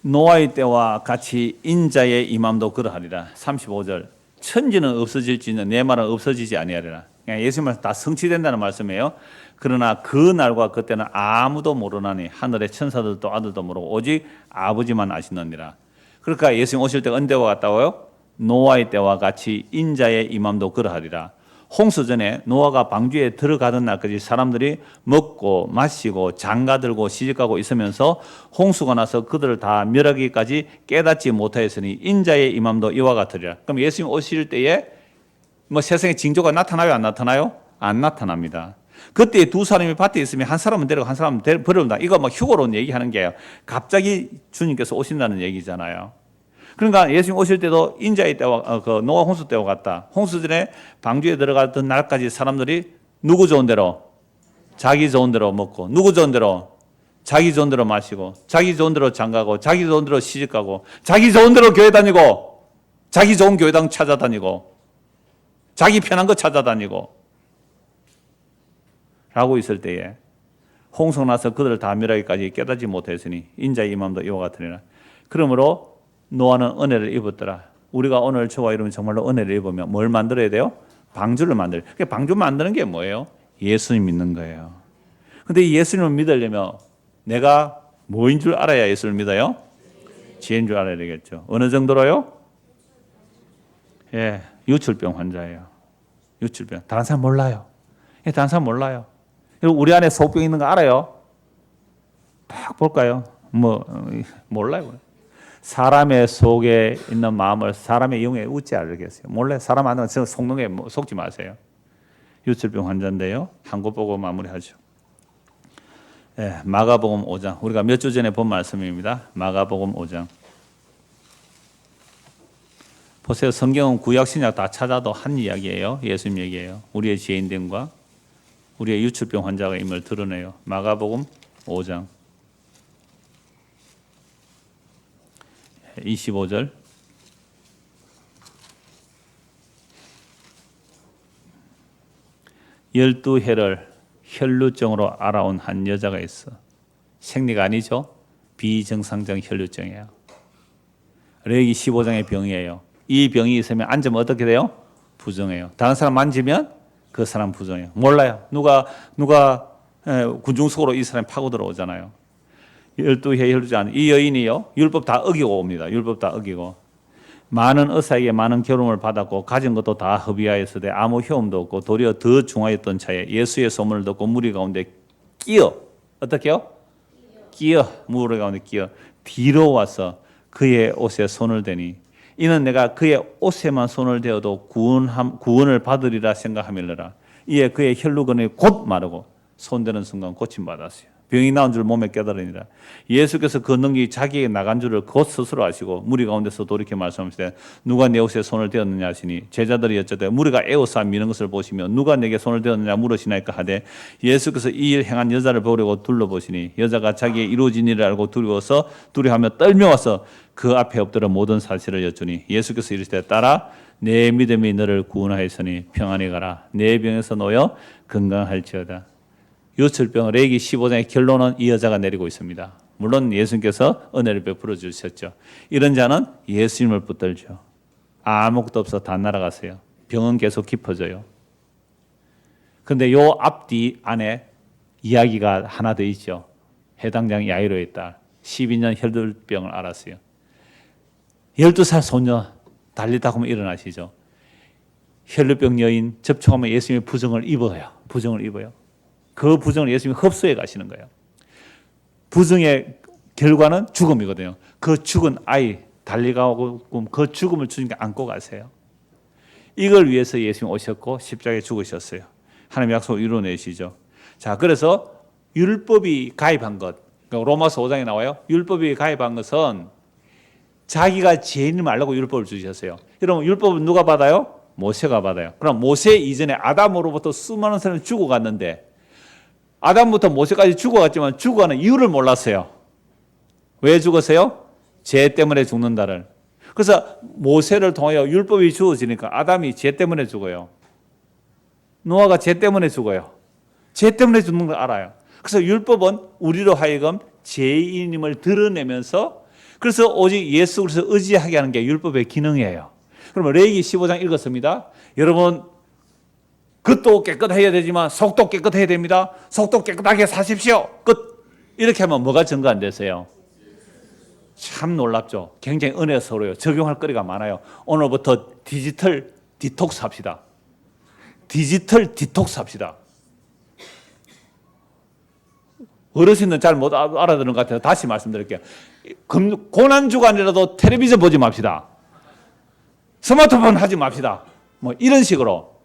노아의 때와 같이 인자의 임함도 그러하리라. 35절. 천지는 없어질지는 내 말은 없어지지 아니하리라. 예수님 말씀 다 성취된다는 말씀이에요. 그러나 그 날과 그때는 아무도 모르나니 하늘의 천사들도 아들도 모르고 오직 아버지만 아시느니라. 그러니까 예수님 오실 때가 언제와 같다고요? 노아의 때와 같이 인자의 임함도 그러하리라. 홍수 전에 노아가 방주에 들어가던 날까지 사람들이 먹고 마시고 장가들고 시집가고 있으면서 홍수가 나서 그들을 다 멸하기까지 깨닫지 못하였으니 인자의 임함도 이와 같으리라. 그럼 예수님 오실 때에 뭐 세상에 징조가 나타나요? 안 나타나요? 안 나타납니다. 그때 두 사람이 밭에 있으면 한 사람은 데리고 한 사람은 버려온다. 이거 뭐 휴거론 얘기하는 게요. 갑자기 주님께서 오신다는 얘기잖아요. 그러니까 예수님 오실 때도 인자의 때와 그 노아 홍수 때와 같다. 홍수 전에 방주에 들어갔던 날까지 사람들이 누구 좋은 대로 자기 좋은 대로 먹고 누구 좋은 대로 자기 좋은 대로 마시고 자기 좋은 대로 장가고 자기 좋은 대로 시집가고 자기 좋은 대로 교회 다니고 자기 좋은 교회당 찾아다니고 자기 편한 거 찾아다니고 라고 있을 때에 홍수가 나서 그들을 다 멸하기까지 깨닫지 못했으니 인자의 임함도 이와 같으리라. 그러므로 노아는 은혜를 입었더라. 우리가 오늘 저와 여러분 정말로 은혜를 입으면 뭘 만들어야 돼요? 방주를 만들. 방주 만드는 게 뭐예요? 예수님 믿는 거예요. 근데 이 예수님을 믿으려면 내가 뭐인 줄 알아야 예수를 믿어요? 지혜인 줄 알아야 되겠죠. 어느 정도로요? 예, 유출병 환자예요. 유출병. 다른 사람 몰라요. 예, 다른 사람 몰라요. 우리 안에 소병 있는 거 알아요? 딱 볼까요? 몰라요. 사람의 속에 있는 마음을 사람의 영에 웃지 않겠어요. 몰래 사람 안 하면 속는 게 속지 마세요. 유출병 환자인데요. 한 것 보고 마무리하죠. 예, 마가복음 5장. 우리가 몇 주 전에 본 말씀입니다. 마가복음 5장. 보세요. 성경은 구약 신약 다 찾아도 한 이야기예요. 예수님 얘기예요. 우리의 죄인됨과 우리의 유출병 환자가 임을 드러내요. 마가복음 5장 25절. 열두 해를 혈루증으로 알아온 한 여자가 있어. 생리가 아니죠. 비정상적 혈루증이에요. 레위기 15장의 병이에요. 이 병이 있으면 앉으면 어떻게 돼요? 부정해요. 다른 사람 만지면 그 사람 부정해요. 몰라요. 누가 군중 속으로 이 사람이 파고 들어오잖아요. 12해 혈루증. 이 여인이요. 율법 다 어기고 옵니다. 율법 다 어기고. 많은 의사에게 많은 겨름을 받았고 가진 것도 다 허비하였으되 아무 효험도 없고 도리어 더 중하였던 차에 예수의 소문을 듣고 무리 가운데 끼어. 어떻게요? 끼어. 무리 가운데 끼어. 뒤로 와서 그의 옷에 손을 대니 이는 내가 그의 옷에만 손을 대어도 구원을 받으리라 생각하밀러라. 이에 그의 혈루근이 곧 마르고 손대는 순간 고침받았어요. 병이 나온 줄 몸에 깨달으니라. 예수께서 그 능력이 자기에게 나간 줄을 곧 스스로 아시고 무리 가운데서 돌이켜 말씀하시되 누가 내 옷에 손을 대었느냐 하시니 제자들이 여쭤되 무리가 에워싸 미는 것을 보시며 누가 내게 손을 대었느냐 물으시나이까 하되 예수께서 이 일 행한 여자를 보려고 둘러보시니 여자가 자기의 이루어진 일을 알고 두려워하며 떨며와서 그 앞에 엎드려 모든 사실을 여쭈니 예수께서 이르시되 딸아 내 믿음이 너를 구원하였으니 평안히 가라. 내 병에서 놓여 건강할지어다. 유출병 레위기 15장의 결론은 이 여자가 내리고 있습니다. 물론 예수님께서 은혜를 베풀어 주셨죠. 이런 자는 예수님을 붙들죠. 아무것도 없어 다 날아가세요. 병은 계속 깊어져요. 그런데 요 앞뒤 안에 이야기가 하나 더 있죠. 해당장 야이로의 딸 12년 혈루병을 앓았어요. 12살 소녀 달리다 보면 일어나시죠. 혈루병 여인 접촉하면 예수님의 부정을 입어요. 부정을 입어요. 그 부정을 예수님이 흡수해 가시는 거예요. 부정의 결과는 죽음이거든요. 그 죽은 아이 달리가고 그 죽음을 주님께 안고 가세요. 이걸 위해서 예수님이 오셨고 십자가에 죽으셨어요. 하나님의 약속을 이루어내시죠. 자, 그래서 율법이 가입한 것, 로마서 5장에 나와요. 율법이 가입한 것은 자기가 죄인을 말라고 율법을 주셨어요. 여러분, 율법은 누가 받아요? 모세가 받아요. 그럼 모세 이전에 아담으로부터 수많은 사람이 죽어갔는데 아담부터 모세까지 죽어갔지만 죽어가는 이유를 몰랐어요. 왜 죽었어요? 죄 때문에 죽는다를. 그래서 모세를 통하여 율법이 주어지니까 아담이 죄 때문에 죽어요. 노아가 죄 때문에 죽어요. 죄 때문에 죽는 걸 알아요. 그래서 율법은 우리로 하여금 죄인임을 드러내면서 그래서 오직 예수 그리스도 의지하게 하는 게 율법의 기능이에요. 그러면 레위기 15장 읽었습니다. 여러분, 겉도 깨끗해야 되지만 속도 깨끗해야 됩니다. 속도 깨끗하게 사십시오. 끝. 이렇게 하면 뭐가 증거 안 되세요? 참 놀랍죠. 굉장히 은혜스러워요. 적용할 거리가 많아요. 오늘부터 디지털 디톡스 합시다. 디지털 디톡스 합시다. 어르신은 잘 못 알아듣는 것 같아서 다시 말씀드릴게요. 고난주간이라도 텔레비전 보지 맙시다. 스마트폰 하지 맙시다. 뭐 이런 식으로.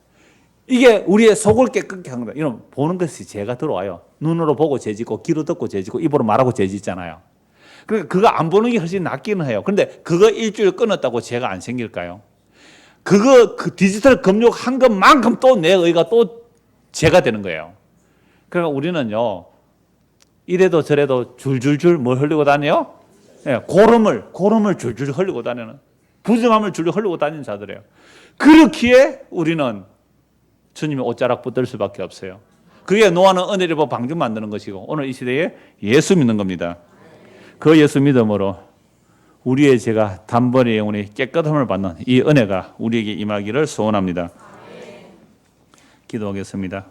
이게 우리의 속을 깨끗게 하는 거예요. 이런 보는 것이 죄가 들어와요. 눈으로 보고 죄 짓고 귀로 듣고 죄 짓고 입으로 말하고 죄 짓잖아요. 그러니까 그거 안 보는 게 훨씬 낫기는 해요. 그런데 그거 일주일 끊었다고 죄가 안 생길까요? 그 디지털 금욕한 것만큼 또 내 의가 또 죄가 되는 거예요. 그러니까 우리는요, 이래도 저래도 줄줄줄 뭘 흘리고 다녀요? 네, 고름을 줄줄 흘리고 다니는, 부정함을 줄줄 흘리고 다니는 자들이에요. 그렇기에 우리는 주님의 옷자락 붙들 수밖에 없어요. 그게 노아는 은혜를 입어 방주 만드는 것이고 오늘 이 시대에 예수 믿는 겁니다. 그 예수 믿음으로 우리의 죄가 단번에 영원히 깨끗함을 받는 이 은혜가 우리에게 임하기를 소원합니다. 기도하겠습니다.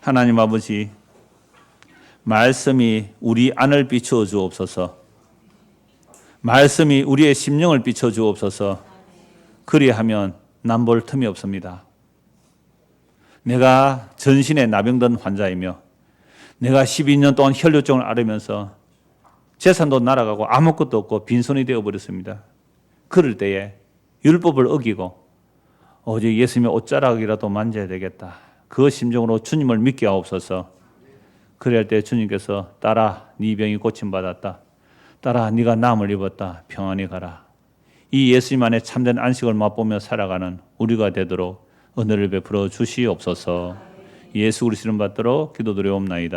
하나님 아버지, 말씀이 우리 안을 비추어 주옵소서. 말씀이 우리의 심령을 비춰 주옵소서. 그리하면 남볼 틈이 없습니다. 내가 전신에 나병든 환자이며 내가 12년 동안 혈류증을 앓으면서 재산도 날아가고 아무것도 없고 빈손이 되어버렸습니다. 그럴 때에 율법을 어기고 오직 예수님의 옷자락이라도 만져야 되겠다. 그 심정으로 주님을 믿게 하옵소서. 그럴 때 주님께서 딸아, 네 병이 고침받았다. 딸아, 네가 남을 입었다. 평안히 가라. 이 예수님 안에 참된 안식을 맛보며 살아가는 우리가 되도록 은혜를 베풀어 주시옵소서. 예수 그리스도 이름 받들어 기도드리옵나이다.